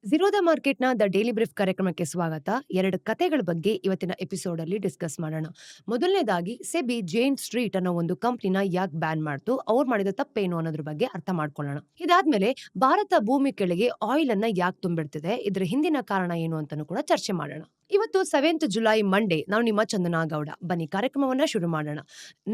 ಝೀರೋದ ಮಾರ್ಕೆಟ್‌ನ the daily brief ಕಾರ್ಯಕ್ರಮಕ್ಕೆ ಸ್ವಾಗತ. 2 ಕತೆಗಳ ಬಗ್ಗೆ ಇವತ್ತಿನ ಎಪಿಸೋಡ್ ಅಲ್ಲಿ ಡಿಸ್ಕಸ್ ಮಾಡೋಣ. ಮೊದಲನೇದಾಗಿ ಸೆಬಿ ಜೇನ್ ಸ್ಟ್ರೀಟ್ ಅನ್ನೋ ಒಂದು ಕಂಪನಿನ ಯಾಕೆ ಬ್ಯಾನ್ ಮಾಡ್ತು, ಅವ್ರು ಮಾಡಿದ ತಪ್ಪೇನು ಅನ್ನೋದ್ರ ಬಗ್ಗೆ ಅರ್ಥ ಮಾಡ್ಕೊಳ್ಳೋಣ. ಇದಾದ್ಮೇಲೆ ಭಾರತ ಭೂಮಿ ಕೆಳಗೆ ಆಯಿಲ್ ಅನ್ನ ಯಾಕೆ ತುಂಬಿಡ್ತಿದೆ, ಇದ್ರ ಹಿಂದಿನ ಕಾರಣ ಏನು ಅಂತಾನೂ ಕೂಡ ಚರ್ಚೆ ಮಾಡೋಣ. ಇವತ್ತು 7th ಜುಲೈ ಮಂಡೇ. ನಾವು ನಿಮ್ಮ ಚಂದನಾ ಗೌಡ. ಬನ್ನಿ ಕಾರ್ಯಕ್ರಮವನ್ನ ಶುರು ಮಾಡೋಣ.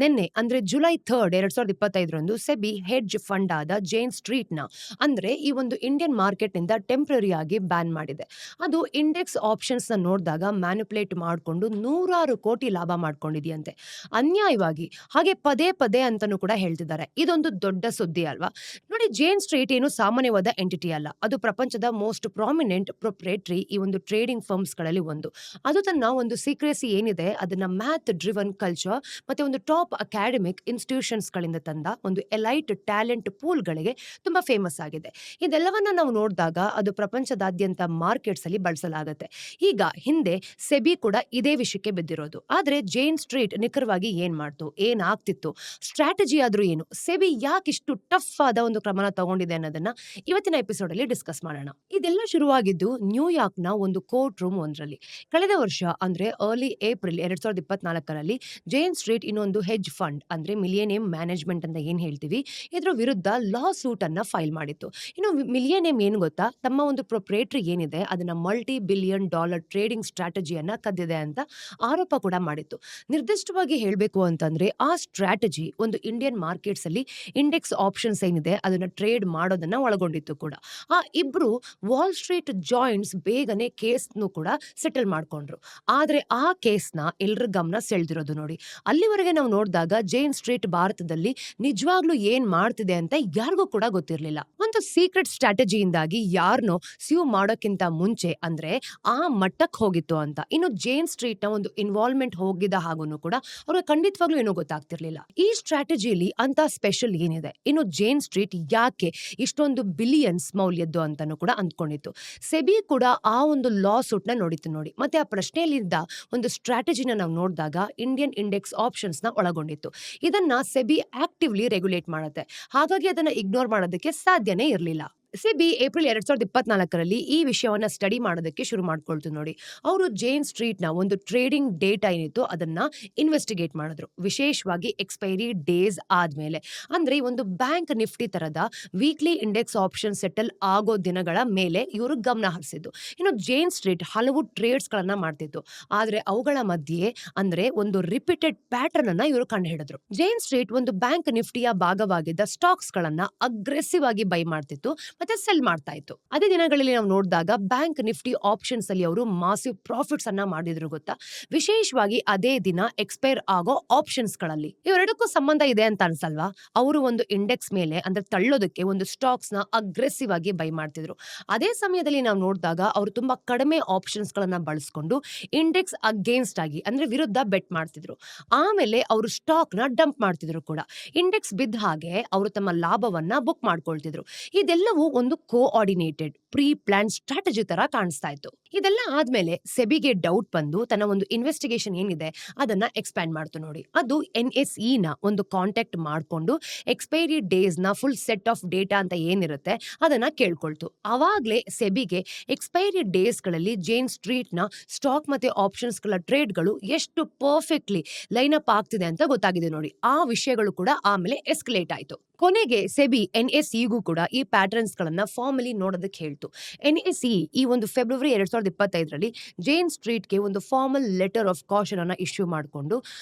ನಿನ್ನೆ ಅಂದ್ರೆ ಜುಲೈ 3 2025 ಸೆಬಿ ಹೆಡ್ಜ್ ಫಂಡ್ ಆದ ಜೇನ್ ಸ್ಟ್ರೀಟ್ ನ ಅಂದ್ರೆ ಈ ಒಂದು ಇಂಡಿಯನ್ ಮಾರ್ಕೆಟ್ ನಿಂದ ಟೆಂಪರರಿ ಆಗಿ ಬ್ಯಾನ್ ಮಾಡಿದೆ. ಅದು ಇಂಡೆಕ್ಸ್ ಆಪ್ಷನ್ಸ್ ನ ನೋಡಿದಾಗ ಮ್ಯಾನಿಪುಲೇಟ್ ಮಾಡಿಕೊಂಡು ನೂರಾರು ಕೋಟಿ ಲಾಭ ಮಾಡ್ಕೊಂಡಿದೆಯಂತೆ ಅನ್ಯಾಯವಾಗಿ. ಹಾಗೆ ಪದೇ ಪದೇ ಅಂತಾನೂ ಕೂಡ ಹೇಳ್ತಿದ್ದಾರೆ. ಇದೊಂದು ದೊಡ್ಡ ಸುದ್ದಿ ಅಲ್ವಾ? ನೋಡಿ, ಜೇನ್ ಸ್ಟ್ರೀಟ್ ಏನು ಸಾಮಾನ್ಯವಾದ ಎಂಟಿಟಿ ಅಲ್ಲ. ಅದು ಪ್ರಪಂಚದ ಮೋಸ್ಟ್ ಪ್ರಾಮಿನೆಂಟ್ ಪ್ರೊಪ್ರೇಟರಿ ಈ ಒಂದು ಟ್ರೇಡಿಂಗ್ ಫರ್ಮ್ಸ್ ಗಳಲ್ಲಿ ಒಂದು. ಅದು ತನ್ನ ಒಂದು ಸೀಕ್ರೆಸಿ ಏನಿದೆ ಅದನ್ನ ಮ್ಯಾಥ್ ಡ್ರಿವನ್ ಕಲ್ಚರ್ ಮತ್ತೆ ಒಂದು ಟಾಪ್ ಅಕಾಡೆಮಿಕ್ ಇನ್ಸ್ಟಿಟ್ಯೂಷನ್ಸ್ ಗಳಿಂದ ತಂದ ಒಂದು ಎಲೈಟ್ ಟ್ಯಾಲೆಂಟ್ ಪೂಲ್ ಗಳಿಗೆ ತುಂಬಾ ಫೇಮಸ್ ಆಗಿದೆ. ಇದೆಲ್ಲವನ್ನ ನಾವು ನೋಡಿದಾಗ ಅದು ಪ್ರಪಂಚದಾದ್ಯಂತ ಮಾರ್ಕೆಟ್ಸ್ ಅಲ್ಲಿ ಬಳಸಲಾಗುತ್ತೆ. ಈಗ ಹಿಂದೆ ಸೆಬಿ ಕೂಡ ಇದೇ ವಿಷಯಕ್ಕೆ ಬಿದ್ದಿರೋದು. ಆದ್ರೆ ಜೇನ್ ಸ್ಟ್ರೀಟ್ ನಿಖರವಾಗಿ ಏನ್ ಮಾಡ್ತು, ಏನಾಗ್ತಿತ್ತು, ಸ್ಟ್ರಾಟಜಿ ಆದ್ರೂ ಏನು, ಸೆಬಿ ಯಾಕಿಷ್ಟು ಟಫ್ ಆದ ಒಂದು ಕ್ರಮನ ತಗೊಂಡಿದೆ ಅನ್ನೋದನ್ನ ಇವತ್ತಿನ ಎಪಿಸೋಡ್ ಅಲ್ಲಿ ಡಿಸ್ಕಸ್ ಮಾಡೋಣ. ಇದೆಲ್ಲ ಶುರುವಾಗಿದ್ದು ನ್ಯೂಯಾರ್ಕ್ ನ ಒಂದು ಕೋರ್ಟ್ ರೂಮ್ ಒಂದರಲ್ಲಿ. ಕಳೆದ ವರ್ಷ ಅಂದ್ರೆ ಅರ್ಲಿ ಏಪ್ರಿಲ್ 2024 ಜೇನ್ ಸ್ಟ್ರೀಟ್ ಇನ್ನೊಂದು ಹೆಡ್ಜ್ ಫಂಡ್ ಅಂದ್ರೆ ಮಿಲಿಯನಿಯಂ ಮ್ಯಾನೇಜ್ಮೆಂಟ್ ಅಂತ ಏನ್ ಹೇಳ್ತೀವಿ, ಇದ್ರ ವಿರುದ್ಧ ಲಾ ಸೂಟ್ ಅನ್ನ ಫೈಲ್ ಮಾಡಿತ್ತು. ಇನ್ನು ಮಿಲಿಯನಿಯಂ ಏನ್ ಗೊತ್ತಾ, ತಮ್ಮ ಒಂದು ಪ್ರೊಪ್ರೇಟರಿ ಏನಿದೆ ಅದನ್ನ $multi-billion ಟ್ರೇಡಿಂಗ್ ಸ್ಟ್ರಾಟಜಿಯನ್ನ ಕದ್ದಿದೆ ಅಂತ ಆರೋಪ ಕೂಡ ಮಾಡಿತ್ತು. ನಿರ್ದಿಷ್ಟವಾಗಿ ಹೇಳ್ಬೇಕು ಅಂತಂದ್ರೆ ಆ ಸ್ಟ್ರಾಟಜಿ ಒಂದು ಇಂಡಿಯನ್ ಮಾರ್ಕೆಟ್ಸ್ ಅಲ್ಲಿ ಇಂಡೆಕ್ಸ್ ಆಪ್ಷನ್ಸ್ ಏನಿದೆ ಅದನ್ನ ಟ್ರೇಡ್ ಮಾಡೋದನ್ನ ಒಳಗೊಂಡಿತ್ತು ಕೂಡ. ಆ ಇಬ್ರು ವಾಲ್ ಸ್ಟ್ರೀಟ್ ಜಾಯಿಂಟ್ಸ್ ಬೇಗನೆ ಕೇಸ್ನು ಕೂಡ ಸೆಟಲ್ ಮಾಡ್ಕೊಂಡ್ರು. ಆದ್ರೆ ಆ ಕೇಸ್ನ ಎಲ್ರ ಗಮನ ಸೆಳೆದಿರೋದು ನೋಡಿ. ಅಲ್ಲಿವರೆಗೆ ನಾವು ನೋಡಿದಾಗ ಜೇನ್ ಸ್ಟ್ರೀಟ್ ಭಾರತದಲ್ಲಿ ನಿಜವಾಗ್ಲೂ ಏನ್ ಮಾಡ್ತಿದೆ ಅಂತ ಯಾರಿಗೂ ಕೂಡ ಗೊತ್ತಿರ್ಲಿಲ್ಲ. ಒಂದು ಸೀಕ್ರೆಟ್ ಸ್ಟ್ರಾಟಜಿಯಿಂದಾಗಿ ಯಾರನ್ನೋ ಸ್ಯೂ ಮಾಡೋಕ್ಕಿಂತ ಮುಂಚೆ ಅಂದ್ರೆ ಆ ಮಟ್ಟಕ್ಕೆ ಹೋಗಿತ್ತು ಅಂತ. ಇನ್ನು ಜೇನ್ ಸ್ಟ್ರೀಟ್ ನ ಒಂದು ಇನ್ವಾಲ್ವ್ಮೆಂಟ್ ಹೋಗಿದ ಹಾಗೂ ಕೂಡ ಅವ್ರಿಗೆ ಖಂಡಿತವಾಗ್ಲೂ ಏನೋ ಗೊತ್ತಾಗ್ತಿರ್ಲಿಲ್ಲ. ಈ ಸ್ಟ್ರಾಟಜಿಲಿ ಅಂತ ಸ್ಪೆಷಲ್ ಏನಿದೆ, ಇನ್ನು ಜೇನ್ ಸ್ಟ್ರೀಟ್ ಯಾಕೆ ಇಷ್ಟೊಂದು ಬಿಲಿಯನ್ಸ್ ಮೌಲ್ಯದ್ದು ಅಂತಾನು ಕೂಡ ಅಂದ್ಕೊಂಡಿತ್ತು. ಸೆಬಿ ಕೂಡ ಆ ಒಂದು ಲಾ ಸೂಟ್ ನ ನೋಡಿತ್ತು ನೋಡಿ. ಮತ್ತೆ ಆ ಪ್ರಶ್ನೆಯಲ್ಲಿದ್ದ ಒಂದು ಸ್ಟ್ರಾಟಜಿನ ನಾವು ನೋಡಿದಾಗ ಇಂಡಿಯನ್ ಇಂಡೆಕ್ಸ್ ಆಪ್ಷನ್ಸ್ ನ ಒಳಗೊಂಡಿತ್ತು. ಇದನ್ನ ಸೆಬಿ ಆಕ್ಟಿವ್ಲಿ ರೆಗ್ಯುಲೇಟ್ ಮಾಡುತ್ತೆ. ಹಾಗಾಗಿ ಅದನ್ನ ಇಗ್ನೋರ್ ಮಾಡೋದಕ್ಕೆ ಸಾಧ್ಯನೇ ಇರಲಿಲ್ಲ. ಸೆಬಿ ಏಪ್ರಿಲ್ 2024 ಈ ವಿಷಯವನ್ನ ಸ್ಟಡಿ ಮಾಡೋದಕ್ಕೆ ಶುರು ಮಾಡ್ಕೊಳ್ತು ನೋಡಿ. ಅವರು ಜೇನ್ ಸ್ಟ್ರೀಟ್ ನ ಒಂದು ಟ್ರೇಡಿಂಗ್ ಡೇಟಾ ಏನಿತ್ತು ಅದನ್ನ ಇನ್ವೆಸ್ಟಿಗೇಟ್ ಮಾಡಿದ್ರು. ವಿಶೇಷವಾಗಿ ಎಕ್ಸ್ಪೈರಿ ಡೇಸ್ ಆದ್ಮೇಲೆ, ಅಂದ್ರೆ ಒಂದು ಬ್ಯಾಂಕ್ ನಿಫ್ಟಿ ತರದ ವೀಕ್ಲಿ ಇಂಡೆಕ್ಸ್ ಆಪ್ಷನ್ ಸೆಟಲ್ ಆಗೋ ದಿನಗಳ ಮೇಲೆ ಇವರು ಗಮನ ಹರಿಸಿದ್ದು. ಇನ್ನು ಜೇನ್ ಸ್ಟ್ರೀಟ್ ಹಲವು ಟ್ರೇಡ್ಸ್ ಗಳನ್ನ ಮಾಡ್ತಿತ್ತು. ಆದ್ರೆ ಅವುಗಳ ಮಧ್ಯೆ ಅಂದ್ರೆ ಒಂದು ರಿಪೀಟೆಡ್ ಪ್ಯಾಟರ್ನ್ ಅನ್ನ ಇವರು ಕಂಡು ಹಿಡಿದ್ರು. ಜೇನ್ ಸ್ಟ್ರೀಟ್ ಒಂದು ಬ್ಯಾಂಕ್ ನಿಫ್ಟಿಯ ಭಾಗವಾಗಿದ್ದ ಸ್ಟಾಕ್ಸ್ ಗಳನ್ನ ಅಗ್ರೆಸಿವ್ ಆಗಿ ಬೈ ಮಾಡ್ತಿತ್ತು ಮತ್ತೆ ಸೆಲ್ ಮಾಡ್ತಾ ಇತ್ತು. ಅದೇ ದಿನಗಳಲ್ಲಿ ನಾವು ನೋಡಿದಾಗ ಬ್ಯಾಂಕ್ ನಿಫ್ಟಿ ಆಪ್ಷನ್ಸ್ ಅಲ್ಲಿ ಅವರು ಮಾಸಿವ್ ಪ್ರಾಫಿಟ್ಸ್ ಅನ್ನ ಮಾಡಿದ್ರು ಗೊತ್ತಾ. ವಿಶೇಷವಾಗಿ ಅದೇ ದಿನ ಎಕ್ಸ್ಪೈರ್ ಆಗೋ ಆಪ್ಷನ್ಸ್ ಗಳಲ್ಲಿ. ಇವೆರಡಕ್ಕೂ ಸಂಬಂಧ ಇದೆ ಅಂತ ಅನ್ಸಲ್ವಾ? ಅವರು ಒಂದು ಇಂಡೆಕ್ಸ್ ಮೇಲೆ ಅಂದ್ರೆ ತಳ್ಳೋದಕ್ಕೆ ಒಂದು ಸ್ಟಾಕ್ಸ್ ನ ಅಗ್ರೆಸಿವ್ ಆಗಿ ಬೈ ಮಾಡ್ತಿದ್ರು. ಅದೇ ಸಮಯದಲ್ಲಿ ನಾವು ನೋಡಿದಾಗ ಅವರು ತುಂಬಾ ಕಡಿಮೆ ಆಪ್ಷನ್ಸ್ ಗಳನ್ನ ಬಳಸ್ಕೊಂಡು ಇಂಡೆಕ್ಸ್ ಅಗೇನ್ಸ್ಟ್ ಆಗಿ ಅಂದ್ರೆ ವಿರುದ್ಧ ಬೆಟ್ ಮಾಡ್ತಿದ್ರು. ಆಮೇಲೆ ಅವರು ಸ್ಟಾಕ್ ನ ಡಂಪ್ ಮಾಡ್ತಿದ್ರು ಕೂಡ. ಇಂಡೆಕ್ಸ್ ಬಿದ್ದ ಹಾಗೆ ಅವರು ತಮ್ಮ ಲಾಭವನ್ನ ಬುಕ್ ಮಾಡ್ಕೊಳ್ತಿದ್ರು. ಇದೆಲ್ಲವೂ ಒಂದು ಕೋಆರ್ಡಿನೇಟೆಡ್ ಪ್ರೀ ಪ್ಲಾನ್ ಸ್ಟ್ರಾಟಜಿ ತರ ಕಾಣಿಸ್ತಾ ಇತ್ತು. ಇದೆಲ್ಲ ಆದ್ಮೇಲೆ ಸೆಬಿಗೆ ಡೌಟ್ ಬಂದು ತನ್ನ ಒಂದು ಇನ್ವೆಸ್ಟಿಗೇಷನ್ ಏನಿದೆ ಅದನ್ನ ಎಕ್ಸ್ಪ್ಯಾಂಡ್ ಮಾಡ್ತು ನೋಡಿ. ಅದು NSE ನ ಒಂದು ಕಾಂಟ್ಯಾಕ್ಟ್ ಮಾಡ್ಕೊಂಡು ಎಕ್ಸ್ಪೈರಿ ಡೇಸ್ ನ ಫುಲ್ ಸೆಟ್ ಆಫ್ ಡೇಟಾ ಅಂತ ಏನಿರುತ್ತೆ ಅದನ್ನ ಕೇಳ್ಕೊಳ್ತು. ಅವಾಗ್ಲೇ ಸೆಬಿಗೆ ಎಕ್ಸ್ಪೈರಿ ಡೇಸ್ ಗಳಲ್ಲಿ ಜೇನ್ ಸ್ಟ್ರೀಟ್ ನ ಸ್ಟಾಕ್ ಮತ್ತೆ ಆಪ್ಷನ್ಸ್ ಗಳ ಟ್ರೇಡ್ ಗಳು ಎಷ್ಟು ಪರ್ಫೆಕ್ಟ್ಲಿ ಲೈನ್ ಅಪ್ ಆಗ್ತಿದೆ ಅಂತ ಗೊತ್ತಾಗಿದೆ ನೋಡಿ. ಆ ವಿಷಯಗಳು ಕೂಡ ಆಮೇಲೆ ಎಸ್ಕಲೇಟ್ ಆಯ್ತು. ಕೊನೆಗೆ ಸೆಬಿ NSEಗೂ ಕೂಡ ಈ ಪ್ಯಾಟರ್ನ್ಸ್ ಗಳನ್ನ ಫಾರ್ಮಲಿ ನೋಡೋದಕ್ಕೆ ಹೇಳ್ತು. NSE ಈ ಒಂದು ಫೆಬ್ರವರಿ 2025 ಜೇನ್ ಸ್ಟ್ರೀಟ್ಗೆ ಒಂದು ಫಾರ್ಮಲ್ ಲೆಟರ್ ಆಫ್ ಕಾಷನ್ ಅನ್ನ ಇಶ್ಯೂ ಮಾಡಿಕೊಂಡು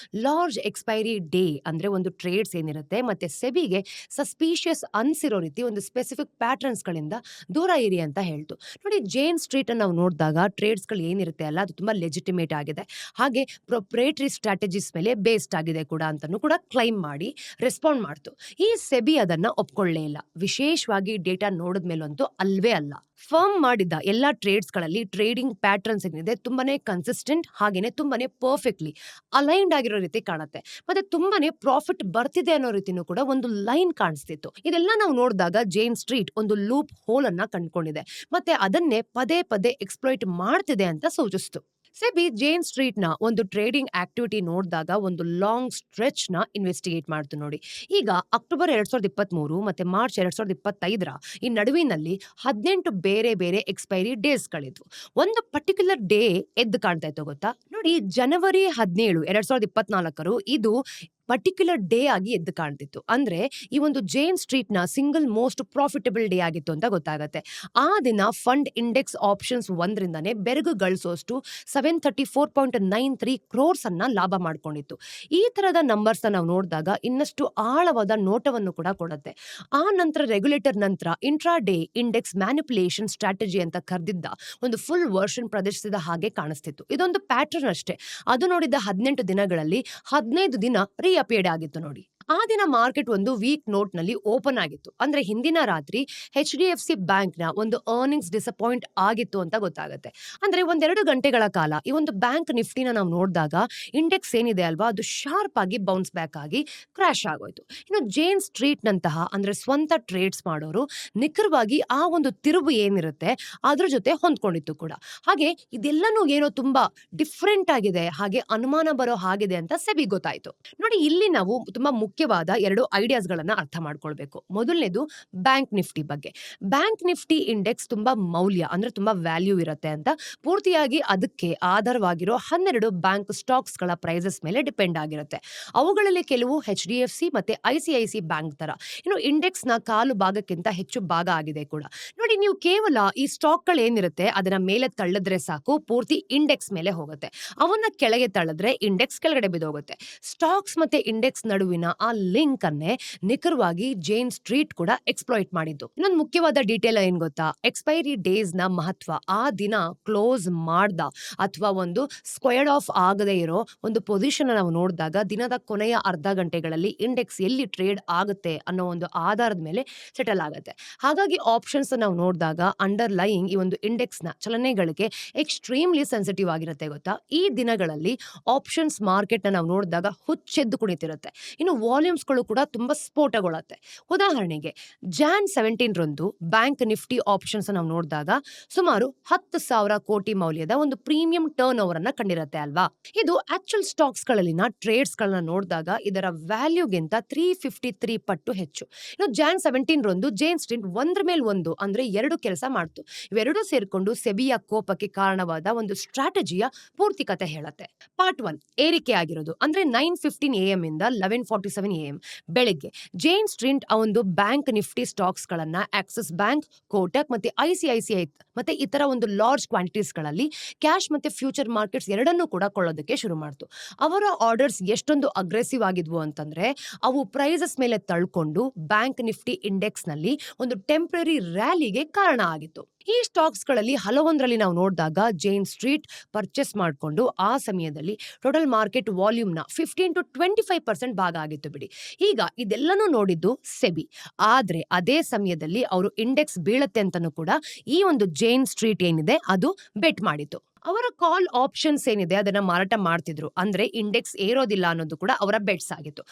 ಲಾರ್ಜ್ ಎಕ್ಸ್ಪೈರಿ ಡೇ ಅಂದ್ರೆ ಒಂದು ಟ್ರೇಡ್ಸ್ ಏನಿರುತ್ತೆ ಮತ್ತೆ ಸೆಬಿಗೆ ಸಸ್ಪಿಷಿಯಸ್ ಅನ್ಸಿರೋ ರೀತಿ ಒಂದು ಸ್ಪೆಸಿಫಿಕ್ ಪ್ಯಾಟರ್ನ್ಸ್ ಗಳಿಂದ ದೂರ ಇರಿ ಅಂತ ಹೇಳ್ತು ನೋಡಿ. ಜೇನ್ ಸ್ಟ್ರೀಟ್ ಅನ್ನು ನಾವು ನೋಡಿದಾಗ ಟ್ರೇಡ್ಸ್ ಗಳು ಏನಿರುತ್ತೆ ಅಲ್ಲ ಅದು ತುಂಬಾ ಲೆಜಿಟಿಮೇಟ್ ಆಗಿದೆ, ಹಾಗೆ ಪ್ರೊಪ್ರೇಟರಿ ಸ್ಟ್ರಾಟಜಿಸ್ ಮೇಲೆ ಬೇಸ್ಡ್ ಆಗಿದೆ ಕೂಡ ಅಂತಾನು ಕೂಡ ಕ್ಲೈಮ್ ಮಾಡಿ ರೆಸ್ಪಾಂಡ್ ಮಾಡ್ತು. ಈ ಸೆಬಿ ಅದನ್ನ ಒಪ್ಕೊಳ್ಳೇ ಇಲ್ಲ. ವಿಶೇಷವಾಗಿ ಡೇಟಾ ನೋಡಿದ್ಮೇಲಂತೂ ಅಲ್ವೇ ಅಲ್ಲ. ಫರ್ಮ್ ಮಾಡಿದ ಎಲ್ಲಾ ಟ್ರೇಡ್ಸ್ ಗಳಲ್ಲಿ ಟ್ರೇಡಿಂಗ್ ಪ್ಯಾಟರ್ನ್ಸ್ ಏನಿದೆ ತುಂಬಾನೇ ಕನ್ಸಿಸ್ಟೆಂಟ್ ಹಾಗೇನೆ ತುಂಬಾನೇ ಪರ್ಫೆಕ್ಟ್ಲಿ ಅಲೈನ್ಡ್ ಆಗಿರೋ ರೀತಿ ಕಾಣುತ್ತೆ. ಮತ್ತೆ ತುಂಬಾನೇ ಪ್ರಾಫಿಟ್ ಬರ್ತಿದೆ ಅನ್ನೋ ರೀತಿನೂ ಕೂಡ ಒಂದು ಲೈನ್ ಕಾಣಿಸ್ತಿತ್ತು. ಇದೆಲ್ಲ ನಾವು ನೋಡಿದಾಗ ಜೇನ್ ಸ್ಟ್ರೀಟ್ ಒಂದು ಲೂಪ್ ಹೋಲ್ ಅನ್ನ ಕಂಡುಕೊಂಡಿದೆ ಮತ್ತೆ ಅದನ್ನೇ ಪದೇ ಪದೇ ಎಕ್ಸ್ಪ್ಲಾಯ್ಟ್ ಮಾಡ್ತಿದೆ ಅಂತ ಸೂಚಿಸ್ತು. ಸೆಬಿ ಜೇನ್ ಸ್ಟ್ರೀಟ್‌ನ ಒಂದು ಟ್ರೇಡಿಂಗ್ ಆಕ್ಟಿವಿಟಿ ನೋಡಿದಾಗ ಒಂದು ಲಾಂಗ್ ಸ್ಟ್ರೆಚ್‌ನ ಇನ್ವೆಸ್ಟಿಗೇಟ್ ಮಾಡ್ತು ನೋಡಿ. ಈಗ ಅಕ್ಟೋಬರ್ 2023 ಮತ್ತೆ ಮಾರ್ಚ್ 2025ರ ಈ ನಡುವಿನಲ್ಲಿ 18 ಬೇರೆ ಬೇರೆ ಎಕ್ಸ್‌ಪೈರಿ ಡೇಸ್‌ಗಳಿದ್ವು. ಒಂದು ಪರ್ಟಿಕ್ಯುಲರ್ ಡೇ ಎದ್ದು ಕಾಣ್ತಾ ಇತ್ತು ಗೊತ್ತಾ? ನೋಡಿ ಜನವರಿ 17, 2024 ಇದು ಪರ್ಟಿಕ್ಯುಲರ್ ಡೇ ಆಗಿ ಎದ್ದು ಕಾಣ್ತಿತ್ತು. ಅಂದ್ರೆ ಈ ಒಂದು ಜೇನ್ ಸ್ಟ್ರೀಟ್‌ನ ಸಿಂಗಲ್ ಮೋಸ್ಟ್ ಪ್ರಾಫಿಟಬಲ್ ಡೇ ಆಗಿತ್ತು ಅಂತ ಗೊತ್ತಾಗತ್ತೆ. ಆ ದಿನ ಫಂಡ್ ಇಂಡೆಕ್ಸ್ ಆಪ್ಷನ್ಸ್ 1ರಿಂದಾನೇ ಬೆರಗು ಗಳಿಸೋಷ್ಟು 734.93 ಕ್ರೋರ್ಸ್ ಅನ್ನ ಲಾಭ ಮಾಡ್ಕೊಂಡಿತ್ತು. ಈ ತರದ ನಂಬರ್ಸ್ ನಾವು ನೋಡಿದಾಗ ಇನ್ನಷ್ಟು ಆಳವಾದ ನೋಟವನ್ನು ಕೂಡ ಕೊಡುತ್ತೆ. ಆ ನಂತರ ರೆಗ್ಯುಲೇಟರ್ ನಂತರ intra day index manipulation strategy ಅಂತ ಕರೆದಿದ್ದ ಒಂದು ಫುಲ್ ವರ್ಷನ್ ಪ್ರದರ್ಶಿಸಿದ ಹಾಗೆ ಕಾಣಿಸ್ತಿತ್ತು. ಇದೊಂದು ಪ್ಯಾಟರ್ನ್ ಅಷ್ಟೇ. ಅದು ನೋಡಿದ 18 ದಿನಗಳಲ್ಲಿ 15 ದಿನ ಅಪಿಯರ್ಡ್ ಆಗಿತ್ತು ನೋಡಿ. ಆ ದಿನ ಮಾರ್ಕೆಟ್ ಒಂದು ವೀಕ್ ನೋಟ್ ನಲ್ಲಿ ಓಪನ್ ಆಗಿತ್ತು. ಅಂದ್ರೆ ಹಿಂದಿನ ರಾತ್ರಿ HDFC ಬ್ಯಾಂಕ್ ನ ಒಂದು ಅರ್ನಿಂಗ್ಸ್ ಡಿಸಪಾಯಿಂಟ್ ಆಗಿತ್ತು ಅಂತ ಗೊತ್ತಾಗುತ್ತೆ. ಅಂದ್ರೆ 1-2 ಗಂಟೆಗಳ ಕಾಲ ಈ ಒಂದು ಬ್ಯಾಂಕ್ ನಿಫ್ಟಿನ ನಾವು ನೋಡಿದಾಗ ಇಂಡೆಕ್ಸ್ ಏನಿದೆ ಅಲ್ವಾ ಅದು ಶಾರ್ಪ್ ಆಗಿ ಬೌನ್ಸ್ ಬ್ಯಾಕ್ ಆಗಿ ಕ್ರಾಶ್ ಆಗೋಯ್ತು. ಇನ್ನು ಜೇನ್ ಸ್ಟ್ರೀಟ್ ನಂತಹ ಅಂದ್ರೆ ಸ್ವಂತ ಟ್ರೇಡ್ಸ್ ಮಾಡೋರು ನಿಖರವಾಗಿ ಆ ಒಂದು ತಿರುವು ಏನಿರುತ್ತೆ ಅದ್ರ ಜೊತೆ ಹೊಂದ್ಕೊಂಡಿತ್ತು ಕೂಡ. ಹಾಗೆ ಇದೆಲ್ಲನೂ ಏನೋ ತುಂಬಾ ಡಿಫ್ರೆಂಟ್ ಆಗಿದೆ, ಹಾಗೆ ಅನುಮಾನ ಬರೋ ಹಾಗಿದೆ ಅಂತ ಸೆಬಿ ಗೊತ್ತಾಯ್ತು. ನೋಡಿ ಇಲ್ಲಿ ನಾವು ತುಂಬಾ ಮುಖ್ಯವಾದ 2 ಐಡಿಯಾಸ್ ಗಳನ್ನ ಅರ್ಥ ಮಾಡ್ಕೊಳ್ಬೇಕು. ಮೊದಲನೇದು ಬ್ಯಾಂಕ್ ನಿಫ್ಟಿ ಬಗ್ಗೆ. ಬ್ಯಾಂಕ್ ನಿಫ್ಟಿ ಇಂಡೆಕ್ಸ್ ತುಂಬಾ ಮೌಲ್ಯ ಅಂದ್ರೆ ತುಂಬಾ ವ್ಯಾಲ್ಯೂ ಇರುತ್ತೆ ಅಂತ ಪೂರ್ತಿಯಾಗಿ ಅದಕ್ಕೆ ಆಧಾರವಾಗಿರೋ 12 ಬ್ಯಾಂಕ್ ಸ್ಟಾಕ್ಸ್ ಗಳ ಪ್ರೈಸಸ್ ಮೇಲೆ ಡಿಪೆಂಡ್ ಆಗಿರುತ್ತೆ. ಅವುಗಳಲ್ಲಿ ಕೆಲವು HDFC ಮತ್ತೆ ICIC ಬ್ಯಾಂಕ್ ತರ. ಇನ್ನು ಇಂಡೆಕ್ಸ್ ನ ಕಾಲು ಭಾಗಕ್ಕಿಂತ ಹೆಚ್ಚು ಭಾಗ ಆಗಿದೆ ಕೂಡ. ನೋಡಿ ನೀವು ಕೇವಲ ಈ ಸ್ಟಾಕ್ ಗಳು ಏನಿರುತ್ತೆ ಅದನ್ನ ಮೇಲೆ ತಳ್ಳಿದ್ರೆ ಸಾಕು, ಪೂರ್ತಿ ಇಂಡೆಕ್ಸ್ ಮೇಲೆ ಹೋಗುತ್ತೆ. ಅವನ್ನ ಕೆಳಗೆ ತಳ್ಳಿದ್ರೆ ಇಂಡೆಕ್ಸ್ ಕೆಳಗಡೆ ಬಿದ್ದೋಗುತ್ತೆ. ಸ್ಟಾಕ್ಸ್ ಮತ್ತೆ ಇಂಡೆಕ್ಸ್ ನಡುವಿನ ಆ ಲಿಂಕ್ ಅನ್ನೇ ನಿಖರವಾಗಿ ಜೇನ್ ಸ್ಟ್ರೀಟ್ ಕೂಡ ಎಕ್ಸ್‌ಪ್ಲಾಯ್ಟ್ ಮಾಡಿದ್ದು. ಇನ್ನೊಂದು ಮುಖ್ಯವಾದ ಡೀಟೇಲ್ ಏನ್ ಗೊತ್ತಾ? ಎಕ್ಸ್‌ಪೈರಿ ಡೇಸ್ ನ ಮಹತ್ವ. ಆ ದಿನ ಕ್ಲೋಸ್ ಮಾಡ್ದ ಅಥವಾ ಒಂದು ಸ್ಕ್ವೇರ್ಡ್ ಆಫ್ ಆಗದೆ ಇರೋ ಒಂದು ಪೊಸಿಷನ್ ನಾವು ನೋಡಿದಾಗ ದಿನದ ಕೊನೆಯ ಅರ್ಧ ಗಂಟೆಗಳಲ್ಲಿ ಇಂಡೆಕ್ಸ್ ಎಲ್ಲಿ ಟ್ರೇಡ್ ಆಗುತ್ತೆ ಅನ್ನೋ ಒಂದು ಆಧಾರದ ಮೇಲೆ ಸೆಟಲ್ ಆಗುತ್ತೆ. ಹಾಗಾಗಿ ಆಪ್ಷನ್ಸ್ ನಾವು ನೋಡಿದಾಗ ಅಂಡರ್ ಲೈಯಿಂಗ್ ಈ ಒಂದು ಇಂಡೆಕ್ಸ್ ನ ಚಲನೆಗಳಿಗೆ ಎಕ್ಸ್ಟ್ರೀಮ್ಲಿ ಸೆನ್ಸಿಟಿವ್ ಆಗಿರುತ್ತೆ ಗೊತ್ತಾ. ಈ ದಿನಗಳಲ್ಲಿ ಆಪ್ಷನ್ಸ್ ಮಾರ್ಕೆಟ್ ನ ನಾವು ನೋಡಿದಾಗ ಹುಚ್ಚೆದ್ದು ಕುಣಿತಿರುತ್ತೆ. ಇನ್ನು ವಾಲ್ಯೂಮ್ಸ್ ಗಳು ಕೂಡ ತುಂಬಾ ಸ್ಫೋಟಗೊಳ್ಳುತ್ತೆ. ಉದಾಹರಣೆಗೆ ಜಾನ್ 17 ರಂದು ಬ್ಯಾಂಕ್ ನಿಫ್ಟಿ ಆಪ್ಷನ್ಸ್ ನಾವು ನೋಡಿದಾಗ ಸುಮಾರು 10,000 ಕೋಟಿ ಮೌಲ್ಯದ ಒಂದು ಪ್ರೀಮಿಯಂ ಟರ್ನ್ ಓವರ್ ಅನ್ನ ಕಂಡಿರುತ್ತೆ ಅಲ್ವಾ. ಇದು ಆಕ್ಚುಯಲ್ ಸ್ಟಾಕ್ಸ್ ಗಳಲ್ಲಿನ ಟ್ರೇಡ್ಸ್ ಗಳನ್ನ ನೋಡಿದಾಗ ಇದರ ವ್ಯಾಲ್ಯೂಗಿಂತ 353 ಪಟ್ಟು ಹೆಚ್ಚು. ಇನ್ನು ಜಾನ್ 17 ರಂದು ಜೇನ್ ಸ್ಟ್ರೀಟ್ ಒಂದ್ರ ಮೇಲೆ ಒಂದು ಅಂದ್ರೆ 2 ಕೆಲಸ ಮಾಡ್ತು. ಇವೆರಡೂ ಸೇರ್ಕೊಂಡು ಸೆಬಿಯ ಕೋಪಕ್ಕೆ ಕಾರಣವಾದ ಒಂದು ಸ್ಟ್ರಾಟಜಿಯ ಪೂರ್ತಿ ಕತೆ ಹೇಳುತ್ತೆ. ಪಾರ್ಟ್ 1 ಏರಿಕೆ ಆಗಿರೋದು ಅಂದ್ರೆ 9:15 AM ಇಂದ 11:47 AM ಬೆಳಿಗ್ಗೆ ಜೇನ್ ಸ್ಟ್ರೀಟ್ ಆ ಒಂದು ಬ್ಯಾಂಕ್ ನಿಫ್ಟಿ ಸ್ಟಾಕ್ಸ್ ಗಳನ್ನ ಆಕ್ಸಿಸ್ ಬ್ಯಾಂಕ್, ಕೋಟಕ್ ಮತ್ತೆ ICICI ಮತ್ತೆ ಇತರ ಒಂದು ಲಾರ್ಜ್ ಕ್ವಾಂಟಿಟೀಸ್ ಗಳಲ್ಲಿ ಕ್ಯಾಶ್ ಮತ್ತೆ ಫ್ಯೂಚರ್ ಮಾರ್ಕೆಟ್ಸ್ ಎರಡನ್ನೂ ಕೂಡ ಕೊಳ್ಳೋದಕ್ಕೆ ಶುರು ಮಾಡ್ತು. ಅವರ ಆರ್ಡರ್ಸ್ ಎಷ್ಟೊಂದು ಅಗ್ರೆಸಿವ್ ಆಗಿದ್ವು ಅಂತಂದ್ರೆ ಅವು ಪ್ರೈಸಸ್ ಮೇಲೆ ತಳ್ಕೊಂಡು ಬ್ಯಾಂಕ್ ನಿಫ್ಟಿ ಇಂಡೆಕ್ಸ್ ನಲ್ಲಿ ಒಂದು ಟೆಂಪರರಿ ರ್ಯಾಲಿಗೆ ಕಾರಣ ಆಗಿತ್ತು. ಈ ಸ್ಟಾಕ್ಸ್ ಗಳಲ್ಲಿ ಹಲವೊಂದರಲ್ಲಿ ನಾವು ನೋಡಿದಾಗ ಜೇನ್ ಸ್ಟ್ರೀಟ್ ಪರ್ಚೇಸ್ ಮಾಡಿಕೊಂಡು ಆ ಸಮಯದಲ್ಲಿ ಟೋಟಲ್ ಮಾರ್ಕೆಟ್ ವಾಲ್ಯೂಮ್ ನ 15-25% ಭಾಗ ಆಗಿತ್ತು ಬಿಡಿ. ಈಗ ಇದೆಲ್ಲನೂ ನೋಡಿದ್ದು ಸೆಬಿ. ಆದ್ರೆ ಅದೇ ಸಮಯದಲ್ಲಿ ಅವರು ಇಂಡೆಕ್ಸ್ ಬೀಳತ್ತೆ ಅಂತಾನೂ ಕೂಡ ಈ ಒಂದು ಜೇನ್ ಸ್ಟ್ರೀಟ್ ಏನಿದೆ ಅದು ಬೆಟ್ ಮಾಡಿತ್ತು. ಅವರ ಕಾಲ್ ಆಪ್ಷನ್ಸ್ ಏನಿದೆ ಅದನ್ನ ಮಾರಾಟ ಮಾಡ್ತಿದ್ರು. ಅಂದ್ರೆ ಇಂಡೆಕ್ಸ್ ಏರೋದಿಲ್ಲ ಅನ್ನೋದು ಕೂಡ ಅವರ ಬೆಟ್ಸ್ ಆಗಿತ್ತು.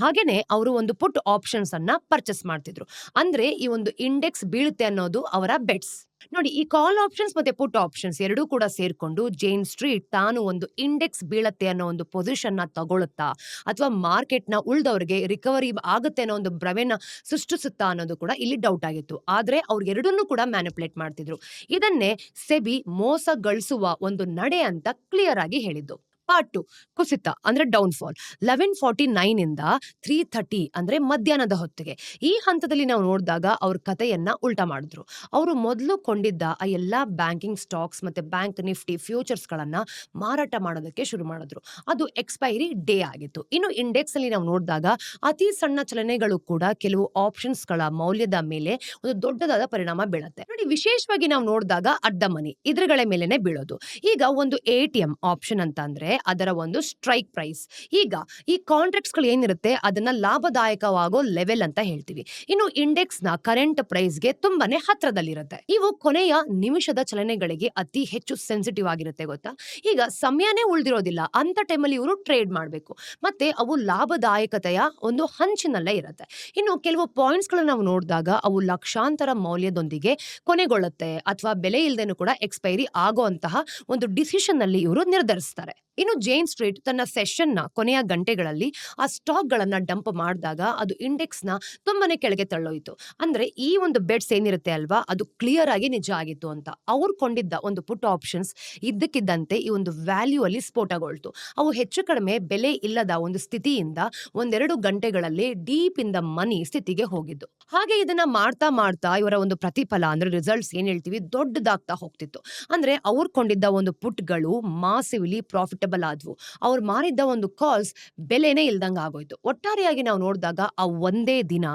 ಹಾಗೇನೆ ಅವರು ಒಂದು ಪುಟ್ ಆಪ್ಷನ್ಸ್ ಅನ್ನ ಪರ್ಚೇಸ್ ಮಾಡ್ತಿದ್ರು. ಅಂದ್ರೆ ಈ ಒಂದು ಇಂಡೆಕ್ಸ್ ಬೀಳುತ್ತೆ ಅನ್ನೋದು ಅವರ ಬೆಟ್ಸ್. ನೋಡಿ ಈ ಕಾಲ್ ಆಪ್ಷನ್ಸ್ ಮತ್ತೆ ಪುಟ್ ಆಪ್ಷನ್ಸ್ ಎರಡೂ ಕೂಡ ಸೇರ್ಕೊಂಡು ಜೇನ್ ಸ್ಟ್ರೀಟ್ ತಾನು ಒಂದು ಇಂಡೆಕ್ಸ್ ಬೀಳತ್ತೆ ಅನ್ನೋ ಒಂದು ಪೊಸಿಷನ್ ನ ತಗೊಳುತ್ತಾ ಅಥವಾ ಮಾರ್ಕೆಟ್ ನ ಉಳ್ದವ್ರಿಗೆ ರಿಕವರಿ ಆಗುತ್ತೆ ಅನ್ನೋ ಒಂದು ಭ್ರಮೆನ ಸೃಷ್ಟಿಸುತ್ತಾ ಅನ್ನೋದು ಕೂಡ ಇಲ್ಲಿ ಡೌಟ್ ಆಗಿತ್ತು. ಆದ್ರೆ ಅವ್ರು ಎರಡನ್ನೂ ಕೂಡ ಮ್ಯಾನಿಪುಲೇಟ್ ಮಾಡ್ತಿದ್ರು. ಇದನ್ನೇ ಸೆಬಿ ಮೋಸಗೊಳಿಸುವ ಒಂದು ನಡೆ ಅಂತ ಕ್ಲಿಯರ್ ಆಗಿ ಹೇಳಿದ್ದು. ಪಾರ್ಟ್ 2 ಕುಸಿತ ಅಂದ್ರೆ ಡೌನ್ಫಾಲ್. 11:49 ಇಂದ 3:30 ಅಂದ್ರೆ ಮಧ್ಯಾಹ್ನದ ಹೊತ್ತಿಗೆ ಈ ಹಂತದಲ್ಲಿ ನಾವು ನೋಡಿದಾಗ ಅವ್ರ ಕಥೆಯನ್ನ ಉಲ್ಟಾ ಮಾಡಿದ್ರು. ಅವರು ಮೊದಲು ಕೊಂಡಿದ್ದ ಆ ಎಲ್ಲಾ ಬ್ಯಾಂಕಿಂಗ್ ಸ್ಟಾಕ್ಸ್ ಮತ್ತೆ ಬ್ಯಾಂಕ್ ನಿಫ್ಟಿ ಫ್ಯೂಚರ್ಸ್ ಗಳನ್ನ ಮಾರಾಟ ಮಾಡೋದಕ್ಕೆ ಶುರು ಮಾಡಿದ್ರು. ಅದು ಎಕ್ಸ್ಪೈರಿ ಡೇ ಆಗಿತ್ತು. ಇನ್ನು ಇಂಡೆಕ್ಸ್ ಅಲ್ಲಿ ನಾವು ನೋಡಿದಾಗ ಅತಿ ಸಣ್ಣ ಚಲನೆಗಳು ಕೂಡ ಕೆಲವು ಆಪ್ಷನ್ಸ್ ಗಳ ಮೌಲ್ಯದ ಮೇಲೆ ಒಂದು ದೊಡ್ಡದಾದ ಪರಿಣಾಮ ಬೀಳುತ್ತೆ. ನೋಡಿ ವಿಶೇಷವಾಗಿ ನಾವು ನೋಡಿದಾಗ ಅಡ್ಡ ಮನಿ ಇದ್ರಗಳ ಮೇಲೆನೆ ಬೀಳೋದು. ಈಗ ಒಂದು ATM ಆಪ್ಷನ್ ಅಂತ ಅಂದ್ರೆ ಅದರ ಒಂದು ಸ್ಟ್ರೈಕ್ ಪ್ರೈಸ್. ಈಗ ಈ ಕಾಂಟ್ರಾಕ್ಟ್ಸ್ಗಳು ಏನಿರುತ್ತೆ ಅದನ್ನ ಲಾಭದಾಯಕವಾಗೋ ಲೆವೆಲ್ ಅಂತ ಹೇಳ್ತೀವಿ. ಇನ್ನು ಇಂಡೆಕ್ಸ್ ನ ಕರೆಂಟ್ ಪ್ರೈಸ್ಗೆ ತುಂಬಾನೇ ಹತ್ರದಲ್ಲಿರುತ್ತೆ. ಇವು ಕೊನೆಯ ನಿಮಿಷದ ಚಲನೆಗಳಿಗೆ ಅತಿ ಹೆಚ್ಚು ಸೆನ್ಸಿಟಿವ್ ಆಗಿರುತ್ತೆ ಗೊತ್ತಾ. ಈಗ ಸಮಯನೇ ಉಳಿದಿರೋದಿಲ್ಲ ಅಂತ ಟೈಮಲ್ಲಿ ಇವರು ಟ್ರೇಡ್ ಮಾಡಬೇಕು, ಮತ್ತೆ ಅವು ಲಾಭದಾಯಕತೆಯ ಒಂದು ಹಂಚಿನಲ್ಲೇ ಇರುತ್ತೆ. ಇನ್ನು ಕೆಲವು ಪಾಯಿಂಟ್ಸ್ ಗಳನ್ನ ನಾವು ನೋಡಿದಾಗ ಅವು ಲಕ್ಷಾಂತರ ಮೌಲ್ಯದೊಂದಿಗೆ ಕೊನೆಗೊಳ್ಳುತ್ತೆ ಅಥವಾ ಬೆಲೆ ಇಲ್ಲದೇನು ಕೂಡ ಎಕ್ಸ್ಪೈರಿ ಆಗುವಂತಹ ಒಂದು ಡಿಸಿಷನ್ ನಲ್ಲಿ ಇವರು ನಿರ್ಧರಿಸ್ತಾರೆ. ಇನ್ನು ಜೇನ್ ಸ್ಟ್ರೀಟ್ ತನ್ನ ಸೆಷನ್ ನ ಕೊನೆಯ ಗಂಟೆಗಳಲ್ಲಿ ಆ ಸ್ಟಾಕ್ ಗಳನ್ನ ಡಂಪ್ ಮಾಡಿದಾಗ ಅದು ಇಂಡೆಕ್ಸ್ ನ ತುಂಬಾನೇ ಕೆಳಗೆ ತಳ್ಳೋಯ್ತು. ಅಂದ್ರೆ ಈ ಒಂದು ಬೆಟ್ಸ್ ಏನಿರುತ್ತೆ ಅಲ್ವಾ, ಅದು ಕ್ಲಿಯರ್ ಆಗಿ ನಿಜ ಆಗಿತ್ತು ಅಂತ. ಅವ್ರು ಕೊಂಡಿದ್ದ ಒಂದು ಪುಟ್ ಆಪ್ಷನ್ಸ್ ಇದ್ದಕ್ಕಿದ್ದಂತೆ ಈ ಒಂದು ವ್ಯಾಲ್ಯೂ ಅಲ್ಲಿ ಸ್ಫೋಟಗೊಳ್ತು. ಅವು ಹೆಚ್ಚು ಕಡಿಮೆ ಬೆಲೆ ಇಲ್ಲದ ಒಂದು ಸ್ಥಿತಿಯಿಂದ ಒಂದೆರಡು ಗಂಟೆಗಳಲ್ಲಿ ಡೀಪ್ ಇನ್ ದ ಮನಿ ಸ್ಥಿತಿಗೆ ಹೋಗಿದ್ದು. ಹಾಗೆ ಇದನ್ನ ಮಾಡ್ತಾ ಮಾಡ್ತಾ ಇವರ ಒಂದು ಪ್ರತಿಫಲ ಅಂದ್ರೆ ರಿಸಲ್ಟ್ಸ್ ಏನ್ ಹೇಳ್ತೀವಿ ದೊಡ್ಡದಾಗ್ತಾ ಹೋಗ್ತಿತ್ತು. ಅಂದ್ರೆ ಅವ್ರು ಕೊಂಡಿದ್ದ ಒಂದು ಪುಟ್ಗಳು ಮಾಸಿವ್ಲಿ ಪ್ರಾಫಿಟಬಲ್ ಆದ್ವು. ಅವ್ರು ಮಾರಿದ್ದ ಒಂದು ಕಾಲ್ಸ್ ಬೆಲೆನೇ ಇಲ್ದಂಗ ಆಗೋಯ್ತು. ಒಟ್ಟಾರೆಯಾಗಿ ನಾವು ನೋಡಿದಾಗ ಆ ಒಂದೇ ದಿನ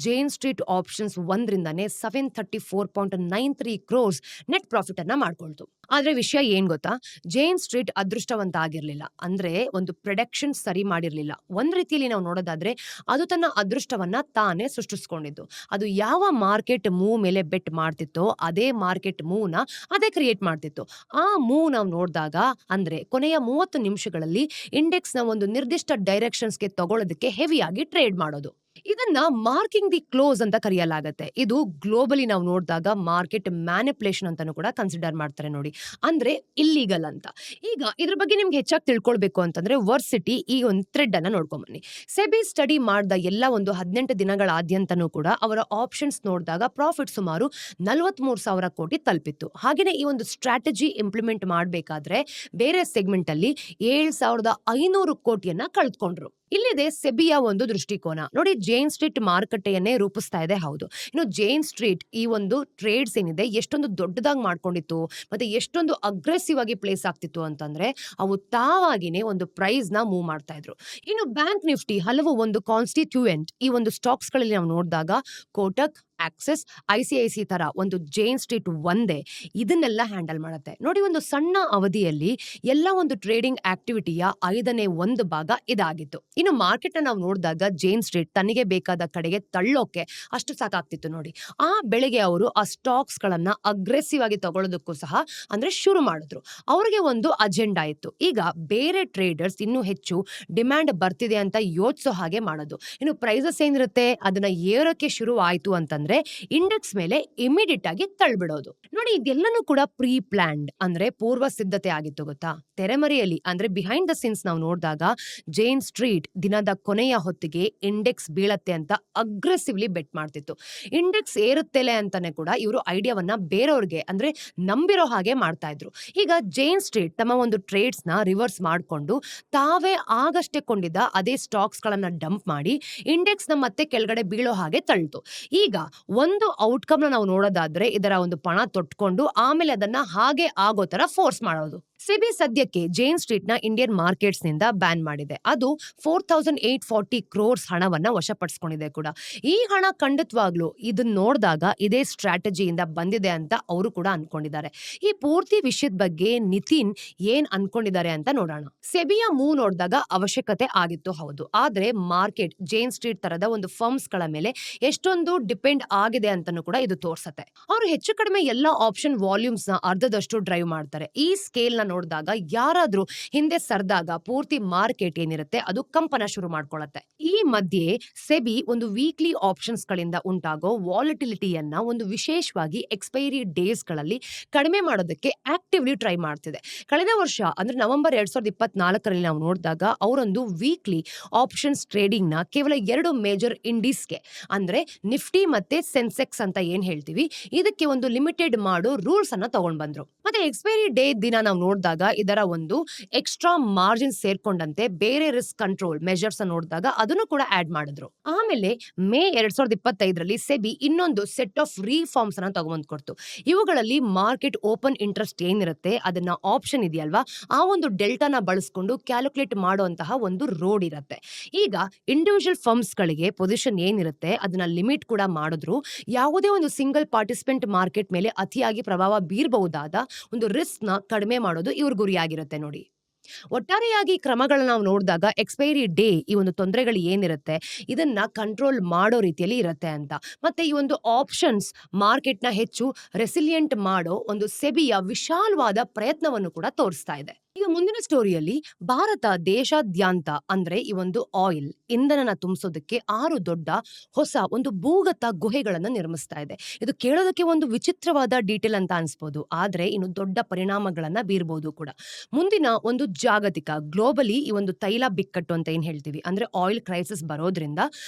ಜೇನ್ ಸ್ಟ್ರೀಟ್ ಆಪ್ಷನ್ಸ್ ಒಂದ್ರಿಂದಾನೇ 734.93 crores ನೆಟ್ ಪ್ರಾಫಿಟ್ ಅನ್ನ ಮಾಡ್ಕೊಳ್ತು. ಆದ್ರೆ ವಿಷಯ ಏನ್ ಗೊತ್ತಾ, ಜೇನ್ ಸ್ಟ್ರೀಟ್ ಅದೃಷ್ಟವಂತ ಆಗಿರ್ಲಿಲ್ಲ. ಅಂದ್ರೆ ಒಂದು ಪ್ರೊಡಕ್ಷನ್ ಸರಿ ಮಾಡಿರ್ಲಿಲ್ಲ. ಒಂದ್ ರೀತಿಯಲ್ಲಿ ನಾವು ನೋಡೋದಾದ್ರೆ ಅದು ತನ್ನ ಅದೃಷ್ಟವನ್ನ ತಾನೇ ಸೃಷ್ಟಿಸ್ಕೊಂಡಿದ್ದು. ಅದು ಯಾವ ಮಾರ್ಕೆಟ್ ಮೂವ್ ಮೇಲೆ ಬೆಟ್ ಮಾಡ್ತಿತ್ತೋ ಅದೇ ಮಾರ್ಕೆಟ್ ಮೂವ್ ನ ಅದೇ ಕ್ರಿಯೇಟ್ ಮಾಡ್ತಿತ್ತು. ಆ ಮೂವ್ ನಾವು ನೋಡಿದಾಗ ಅಂದ್ರೆ ಕೊನೆಯ 30 ನಿಮಿಷಗಳಲ್ಲಿ ಇಂಡೆಕ್ಸ್ ನ ಒಂದು ನಿರ್ದಿಷ್ಟ ಡೈರೆಕ್ಷನ್ಸ್ಗೆ ತಗೊಳ್ಳೋದಕ್ಕೆ ಹೆವಿಯಾಗಿ ಟ್ರೇಡ್ ಮಾಡೋದು. ಇದನ್ನ ಮಾರ್ಕಿಂಗ್ ದಿ ಕ್ಲೋಸ್ ಅಂತ ಕರೆಯಲಾಗುತ್ತೆ. ಇದು ಗ್ಲೋಬಲಿ ನಾವು ನೋಡಿದಾಗ ಮಾರ್ಕೆಟ್ ಮ್ಯಾನಿಪುಲೇಷನ್ ಅಂತಾನೂ ಕೂಡ ಕನ್ಸಿಡರ್ ಮಾಡ್ತಾರೆ ನೋಡಿ, ಅಂದ್ರೆ ಇಲ್ಲಿಗಲ್ ಅಂತ. ಈಗ ಇದ್ರ ಬಗ್ಗೆ ನಿಮ್ಗೆ ಹೆಚ್ಚಾಗಿ ತಿಳ್ಕೊಳ್ಬೇಕು ಅಂತಂದ್ರೆ ವರ್ಸಿಟಿ ಈ ಒಂದು ಥ್ರೆಡ್ ಅನ್ನ ನೋಡ್ಕೊಂಡ್ ಬನ್ನಿ. ಸೆಬಿ ಸ್ಟಡಿ ಮಾಡಿದ ಎಲ್ಲ ಒಂದು 18 ದಿನಗಳಾದ್ಯಂತನೂ ಕೂಡ ಅವರ ಆಪ್ಷನ್ಸ್ ನೋಡಿದಾಗ ಪ್ರಾಫಿಟ್ ಸುಮಾರು 43,000 ಕೋಟಿ ತಲುಪಿತ್ತು. ಹಾಗೇನೆ ಈ ಒಂದು ಸ್ಟ್ರಾಟಜಿ ಇಂಪ್ಲಿಮೆಂಟ್ ಮಾಡಬೇಕಾದ್ರೆ ಬೇರೆ ಸೆಗ್ಮೆಂಟ್ ಅಲ್ಲಿ 7,500 ಕೋಟಿಯನ್ನ ಕಳೆದುಕೊಂಡ್ರು. ಇಲ್ಲಿದೆ ಸೆಬಿಯ ಒಂದು ದೃಷ್ಟಿಕೋನ ನೋಡಿ. ಜೇನ್ ಸ್ಟ್ರೀಟ್ ಮಾರುಕಟ್ಟೆಯನ್ನೇ ರೂಪಿಸ್ತಾ ಇದೆ, ಹೌದು. ಇನ್ನು ಜೇನ್ ಸ್ಟ್ರೀಟ್ ಈ ಒಂದು ಟ್ರೇಡ್ಸ್ ಏನಿದೆ ಎಷ್ಟೊಂದು ದೊಡ್ಡದಾಗಿ ಮಾಡ್ಕೊಂಡಿತ್ತು ಮತ್ತೆ ಎಷ್ಟೊಂದು ಅಗ್ರೆಸಿವ್ ಆಗಿ ಪ್ಲೇಸ್ ಆಗ್ತಿತ್ತು ಅಂತಂದ್ರೆ ಅವು ತಾವಾಗಿನೇ ಒಂದು ಪ್ರೈಸ್ ನ ಮೂವ್ ಮಾಡ್ತಾ ಇದ್ರು. ಇನ್ನು ಬ್ಯಾಂಕ್ ನಿಫ್ಟಿ ಹಲವು ಒಂದು ಕಾನ್ಸ್ಟಿಟ್ಯೂಯೆಂಟ್ ಈ ಒಂದು ಸ್ಟಾಕ್ಸ್ ಗಳಲ್ಲಿ ನಾವು ನೋಡಿದಾಗ ಕೋಟಕ್, ಆಕ್ಸಿಸ್, ಐಸಿಐಸಿ ತರ ಒಂದು ಜೇನ್ ಸ್ಟ್ರೀಟ್ ಒಂದೇ ಇದನ್ನೆಲ್ಲ ಹ್ಯಾಂಡಲ್ ಮಾಡುತ್ತೆ ನೋಡಿ. ಒಂದು ಸಣ್ಣ ಅವಧಿಯಲ್ಲಿ ಎಲ್ಲ ಒಂದು ಟ್ರೇಡಿಂಗ್ ಆಕ್ಟಿವಿಟಿಯ 1/5 ಭಾಗ ಇದಾಗಿತ್ತು. ಇನ್ನು ಮಾರ್ಕೆಟ್ ನಾವು ನೋಡಿದಾಗ ಜೇನ್ ಸ್ಟ್ರೀಟ್ ತನಗೆ ಬೇಕಾದ ಕಡೆಗೆ ತಳ್ಳೋಕೆ ಅಷ್ಟು ಸಾಕಾಗ್ತಿತ್ತು ನೋಡಿ. ಆ ಬೆಳೆಗೆ ಅವರು ಆ ಸ್ಟಾಕ್ಸ್ ಗಳನ್ನ ಅಗ್ರೆಸಿವ್ ಆಗಿ ತಗೊಳ್ಳೋದಕ್ಕೂ ಸಹ ಅಂದ್ರೆ ಶುರು ಮಾಡಿದ್ರು. ಅವ್ರಿಗೆ ಒಂದು ಅಜೆಂಡಾ ಇತ್ತು. ಈಗ ಬೇರೆ ಟ್ರೇಡರ್ಸ್ ಇನ್ನೂ ಹೆಚ್ಚು ಡಿಮ್ಯಾಂಡ್ ಬರ್ತಿದೆ ಅಂತ ಯೋಚಿಸೋ ಹಾಗೆ ಮಾಡೋದು. ಇನ್ನು ಪ್ರೈಸಸ್ ಏನಿರುತ್ತೆ ಅದನ್ನ ಏರೋಕೆ ಶುರು ಆಯ್ತು ಅಂತಂದ್ರೆ ಇಂಡೆಕ್ಸ್ ಮೇಲೆ ಇಮಿಡಿಯೇಟ್ ಆಗಿ ತಳ್ಬಿಡೋದು ನೋಡಿ. ಇದೆಲ್ಲನೂ ಕೂಡ ಪ್ರೀ ಪ್ಲಾನ್ಡ್ ಅಂದ್ರೆ ಪೂರ್ವ ಸಿದ್ಧತೆ ಆಗಿತ್ತು ಗೊತ್ತಾ. ತೆರೆಮರೆಯಲ್ಲಿ ಅಂದ್ರೆ ಬಿಹೈಂಡ್ ದ ಸೀನ್ಸ್ ನಾವು ನೋಡಿದಾಗ ಜೇನ್ ಸ್ಟ್ರೀಟ್ ದಿನದ ಕೊನೆಯ ಹೊತ್ತಿಗೆ ಇಂಡೆಕ್ಸ್ ಬೀಳತ್ತೆ ಅಂತ ಅಗ್ರೆಸಿವ್ಲಿ ಬೆಟ್ ಮಾಡ್ತಿತ್ತು. ಇಂಡೆಕ್ಸ್ ಏರುತ್ತೇಲೆ ಅಂತಾನೆ ಕೂಡ ಇವರು ಐಡಿಯಾವನ್ನ ಬೇರೆಯವ್ರಿಗೆ ಅಂದ್ರೆ ನಂಬಿರೋ ಹಾಗೆ ಮಾಡ್ತಾ ಇದ್ರು. ಈಗ ಜೇನ್ ಸ್ಟ್ರೀಟ್ ತಮ್ಮ ಒಂದು ಟ್ರೇಡ್ಸ್ ನ ರಿವರ್ಸ್ ಮಾಡಿಕೊಂಡು ತಾವೇ ಆಗಷ್ಟೇ ಕೊಂಡಿದ್ದ ಅದೇ ಸ್ಟಾಕ್ಸ್ ಗಳನ್ನ ಡಂಪ್ ಮಾಡಿ ಇಂಡೆಕ್ಸ್ ನ ಮತ್ತೆ ಕೆಳಗಡೆ ಬೀಳೋ ಹಾಗೆ ತಳ್ಳಿತು. ಈಗ ಒಂದು ಔಟ್ಕಮ್ ನಾವು ನೋಡೋದಾದ್ರೆ ಇದರ ಒಂದು ಪಣ ತೊಟ್ಕೊಂಡು ಆಮೇಲೆ ಅದನ್ನ ಹಾಗೆ ಆಗೋ ತರ ಫೋರ್ಸ್ ಮಾಡೋದು. ಸೆಬಿ ಸದ್ಯಕ್ಕೆ ಜೇನ್ ಸ್ಟ್ರೀಟ್ ನ ಇಂಡಿಯನ್ ಮಾರ್ಕೆಟ್ಸ್ ನಿಂದ ಬ್ಯಾನ್ ಮಾಡಿದೆ. ಅದು 4,840 crores ಹಣವನ್ನ ವಶಪಡಿಸಿಕೊಂಡಿದೆ ಕೂಡ. ಈ ಹಣ ಖಂಡಿತವಾಗ್ಲು ಇದನ್ನ ನೋಡಿದಾಗ ಇದೇ ಸ್ಟ್ರಾಟಜಿಯಿಂದ ಬಂದಿದೆ ಅಂತ ಅವರು ಕೂಡ ಅನ್ಕೊಂಡಿದ್ದಾರೆ. ಈ ಪೂರ್ತಿ ವಿಷಯದ ಬಗ್ಗೆ ನಿತಿನ್ ಏನ್ ಅನ್ಕೊಂಡಿದ್ದಾರೆ ಅಂತ ನೋಡೋಣ. ಸೆಬಿಯ ಮೂವ್ ನೋಡಿದಾಗ ಅವಶ್ಯಕತೆ ಆಗಿತ್ತು, ಹೌದು. ಆದ್ರೆ ಮಾರ್ಕೆಟ್ ಜೇನ್ ಸ್ಟ್ರೀಟ್ ತರದ ಒಂದು ಫರ್ಮ್ಸ್ ಗಳ ಮೇಲೆ ಎಷ್ಟೊಂದು ಡಿಪೆಂಡ್ ಆಗಿದೆ ಅಂತಾನೂ ಕೂಡ ಇದು ತೋರ್ಸತ್ತೆ. ಅವರು ಹೆಚ್ಚು ಕಡಿಮೆ ಎಲ್ಲ ಆಪ್ಷನ್ ವಾಲ್ಯೂಮ್ಸ್ ನ ಅರ್ಧದಷ್ಟು ಡ್ರೈವ್ ಮಾಡ್ತಾರೆ. ಈ ಸ್ಕೇಲ್ ನ ನೋಡಿದಾಗ ಯಾರಾದ್ರೂ ಹಿಂದೆ ಸರ್ದಾಗ ಪೂರ್ತಿ ಮಾರ್ಕೆಟ್ ಏನಿರುತ್ತೆ ಅದು ಕಂಪನ ಶುರು ಮಾಡ್ಕೊಳ್ಳುತ್ತೆ. ಈ ಮಧ್ಯೆ ಸೆಬಿ ಒಂದು ವೀಕ್ಲಿ ಆಪ್ಷನ್ಸ್ ಗಳಿಂದ ಉಂಟಾಗೋ ವಾಲಿಟಿಲಿಟಿಯನ್ನ ಒಂದು ವಿಶೇಷವಾಗಿ ಎಕ್ಸ್ಪೈರಿ ಡೇಸ್ ಗಳಲ್ಲಿ ಕಡಿಮೆ ಮಾಡೋದಕ್ಕೆ ಆಕ್ಟಿವ್ಲಿ ಟ್ರೈ ಮಾಡ್ತಿದೆ. ಕಳೆದ ವರ್ಷ ಅಂದ್ರೆ ನವೆಂಬರ್ 2024ರಲ್ಲಿ ನಾವು ನೋಡಿದಾಗ ಅವರೊಂದು ವೀಕ್ಲಿ ಆಪ್ಷನ್ಸ್ ಟ್ರೇಡಿಂಗ್ ನ ಕೇವಲ 2 ಮೇಜರ್ ಇಂಡೀಸ್ಗೆ ಅಂದ್ರೆ ನಿಫ್ಟಿ ಮತ್ತೆ ಸೆನ್ಸೆಕ್ಸ್ ಅಂತ ಏನ್ ಹೇಳ್ತೀವಿ ಇದಕ್ಕೆ ಒಂದು ಲಿಮಿಟೆಡ್ ಮಾಡೋ ರೂಲ್ಸ್ ಅನ್ನ ತಗೊಂಡ್ ಬಂದ್ರು. ಮತ್ತೆ ಎಕ್ಸ್ಪೈರಿ ಡೇ ದಿನ ನಾವು ನೋಡಿದಾಗ ಇದರ ಒಂದು ಎಕ್ಸ್ಟ್ರಾ ಮಾರ್ಜಿನ್ ಸೇರ್ಕೊಂಡಂತೆ ಬೇರೆ ರಿಸ್ಕ್ ಕಂಟ್ರೋಲ್ ಮೆಜರ್ಸ್ ನೋಡಿದಾಗ ಅದನ್ನು ಕೂಡ ಆಡ್ ಮಾಡಿದ್ರು. ಆಮೇಲೆ ಮೇ 2025ರಲ್ಲಿ ಸೆಬಿ ಇನ್ನೊಂದು ಸೆಟ್ ಆಫ್ ರಿಫಾರ್ಮ್ಸ್ ಅನ್ನ ತಗೊಂಡ್ ಕೊಡ್ತು. ಇವುಗಳಲ್ಲಿ ಮಾರ್ಕೆಟ್ ಓಪನ್ ಇಂಟ್ರೆಸ್ಟ್ ಏನಿರುತ್ತೆ ಅದನ್ನ ಆಪ್ಷನ್ ಇದೆಯಲ್ವಾ ಆ ಒಂದು ಡೆಲ್ಟಾನ ಬಳಸ್ಕೊಂಡು ಕ್ಯಾಲ್ಕುಲೇಟ್ ಮಾಡುವಂತಹ ಒಂದು ರೋಡ್ ಇರುತ್ತೆ. ಈಗ ಇಂಡಿವಿಜುವಲ್ ಫರ್ಮ್ಸ್ ಗಳಿಗೆ ಪೊಸಿಷನ್ ಏನಿರುತ್ತೆ ಅದನ್ನ ಲಿಮಿಟ್ ಕೂಡ ಮಾಡಿದ್ರು. ಯಾವುದೇ ಒಂದು ಸಿಂಗಲ್ ಪಾರ್ಟಿಸಿಪೆಂಟ್ ಮಾರ್ಕೆಟ್ ಮೇಲೆ ಅತಿಯಾಗಿ ಪ್ರಭಾವ ಬೀರಬಹುದಾದ ಒಂದು ರಿಸ್ಕ್ ನ ಕಡಿಮೆ ಮಾಡೋದು ಇವ್ರ ಗುರಿಯಾಗಿರುತ್ತೆ ನೋಡಿ. ಒಟ್ಟಾರೆಯಾಗಿ ಕ್ರಮಗಳನ್ನ ನಾವು ನೋಡಿದಾಗ ಎಕ್ಸ್ಪೈರಿ ಡೇ ಈ ಒಂದು ತೊಂದರೆಗಳು ಏನಿರುತ್ತೆ ಇದನ್ನ ಕಂಟ್ರೋಲ್ ಮಾಡೋ ರೀತಿಯಲ್ಲಿ ಇರುತ್ತೆ ಅಂತ. ಮತ್ತೆ ಈ ಒಂದು ಆಪ್ಷನ್ಸ್ ಮಾರ್ಕೆಟ್‌ನ ಹೆಚ್ಚು ರೆಸಿಲಿಯೆಂಟ್ ಮಾಡೋ ಒಂದು ಸೆಬಿಯ ವಿಶಾಲವಾದ ಪ್ರಯತ್ನವನ್ನು ಕೂಡ ತೋರಿಸ್ತಾ ಇದೆ. ಈಗ ಮುಂದಿನ ಸ್ಟೋರಿಯಲ್ಲಿ ಭಾರತ ದೇಶಾದ್ಯಂತ ಅಂದ್ರೆ ಈ ಒಂದು ಆಯಿಲ್ ಇಂಧನನ ತುಂಬಿಸೋದಕ್ಕೆ 6 ದೊಡ್ಡ ಹೊಸ ಒಂದು ಭೂಗತ ಗುಹೆಗಳನ್ನ ನಿರ್ಮಿಸ್ತಾ ಇದೆ. ಇದು ಕೇಳೋದಕ್ಕೆ ಒಂದು ವಿಚಿತ್ರವಾದ ಡೀಟೇಲ್ ಅಂತ ಅನ್ಸ್ಬೋದು, ಆದ್ರೆ ಇನ್ನು ದೊಡ್ಡ ಪರಿಣಾಮಗಳನ್ನ ಬೀರ್ಬೋದು ಕೂಡ. ಮುಂದಿನ ಒಂದು ಜಾಗತಿಕ ಗ್ಲೋಬಲಿ ಈ ಒಂದು ತೈಲ ಬಿಕ್ಕಟ್ಟು ಅಂತ ಏನ್ ಹೇಳ್ತೀವಿ, ಅಂದ್ರೆ ಆಯಿಲ್ ಕ್ರೈಸಿಸ್ ಬರೋದ್ರಿಂದ